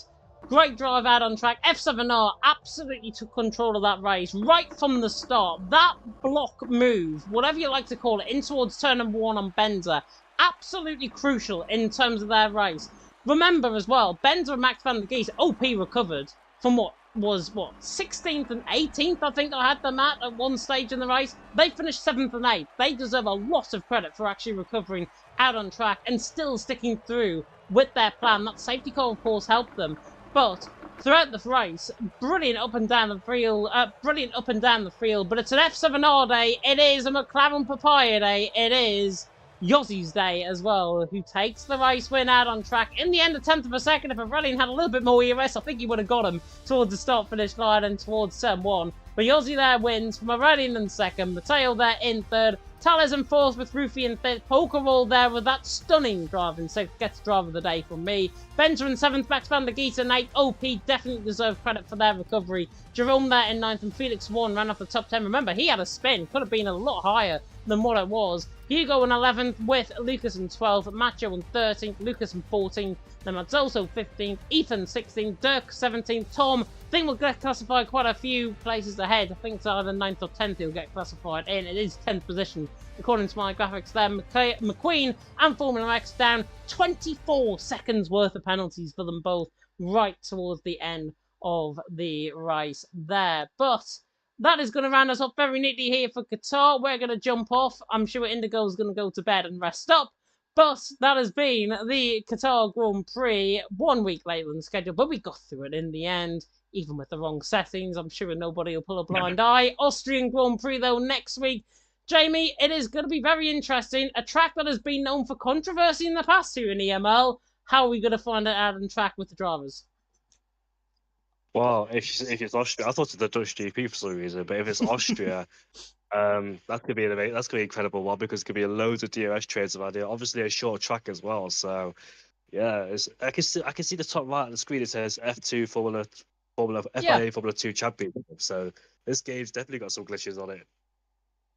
great drive out on track. F7R absolutely took control of that race right from the start. That block move, whatever you like to call it, in towards turn number 1 on Benzer, absolutely crucial in terms of their race. Remember as well, Benzer and Max van der Geest, OP recovered from what was 16th and 18th, I think I had them at one stage in the race. They finished 7th and 8th. They deserve a lot of credit for actually recovering out on track and still sticking through with their plan. That safety car, of course, helped them. But throughout the race, brilliant up and down the field, but it's an F7R day, it is a McLaren Papaya day, it is Yossi's day as well, who takes the race win out on track. In the end, a 10th of a second. If Aurelian had a little bit more ERS, I think he would have got him towards the start-finish line and towards turn 1. But Yossi there wins from Aurelian in 2nd, Matteo there in 3rd, Tallers in 4th with Rufy in 5th, Polkarol there with that stunning driving, so gets driver of the day from me. Benzer in 7th, Max van der Geest in 8th, OP definitely deserve credit for their recovery. Jerome there in 9th, and Felix Warren ran off the top 10. Remember, he had a spin, could have been a lot higher than what it was. Hugo in 11th with Lucas in 12th, Macho in 13th, Lucas in 14th, then Mazzoso 15th, Ethan 16th, Dirk 17th, Tom, I think we'll get classified quite a few places ahead. I think it's either 9th or 10th he'll get classified in. It is 10th position according to my graphics there. McQueen and Formula X down 24 seconds worth of penalties for them both right towards the end of the race there. But that is going to round us up very neatly here for Qatar. We're going to jump off. I'm sure Indigo is going to go to bed and rest up. But that has been the Qatar Grand Prix 1 week later than scheduled. But we got through it in the end, even with the wrong settings. I'm sure nobody will pull a blind eye. Austrian Grand Prix, though, next week. Jamie, it is going to be very interesting. A track that has been known for controversy in the past here in EML. How are we going to find it out on track with the drivers? Well, if it's Austria, I thought it was the Dutch GP for some reason, but if it's Austria, that's gonna be that's gonna be an incredible one because it's gonna be loads of DRS trades around here. Obviously, a short track as well. So yeah, I can see the top right of the screen. It says F2 Formula Yeah, FIA Formula 2 Championship. So this game's definitely got some glitches on it.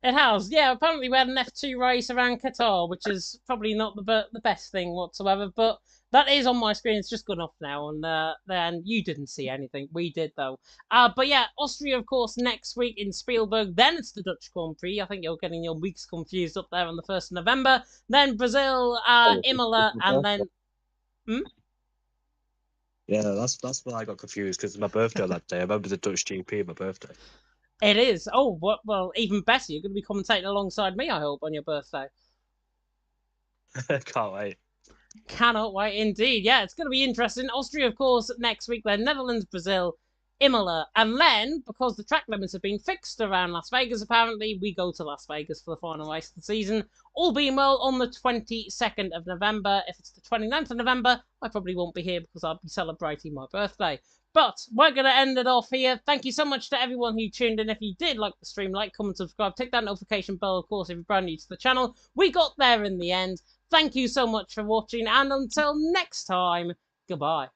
it has. Yeah, apparently we had an F2 race around Qatar, which is probably not the best thing whatsoever, but that is on my screen. It's just gone off now, and then you didn't see anything. We did though. But yeah, Austria, of course, next week in Spielberg. Then it's the Dutch Grand Prix. I think you're getting your weeks confused up there on the 1st of November. Then Brazil, Oh, Imola, and then. Hmm? yeah, that's why I got confused because it's my birthday that day. I remember the Dutch GP, my birthday. It is. Oh, what? Well, even better. You're going to be commentating alongside me, I hope, on your birthday. Can't wait. Cannot wait indeed. Yeah, it's going to be interesting. Austria, of course, next week. Then Netherlands, Brazil, Imola. And then, because the track limits have been fixed around Las Vegas, apparently, we go to Las Vegas for the final race of the season. All being well on the 22nd of November. If it's the 29th of November, I probably won't be here because I'll be celebrating my birthday. But we're going to end it off here. Thank you so much to everyone who tuned in. If you did like the stream, like, comment, subscribe, tick that notification bell, of course, if you're brand new to the channel. We got there in the end. Thank you so much for watching, and until next time, goodbye.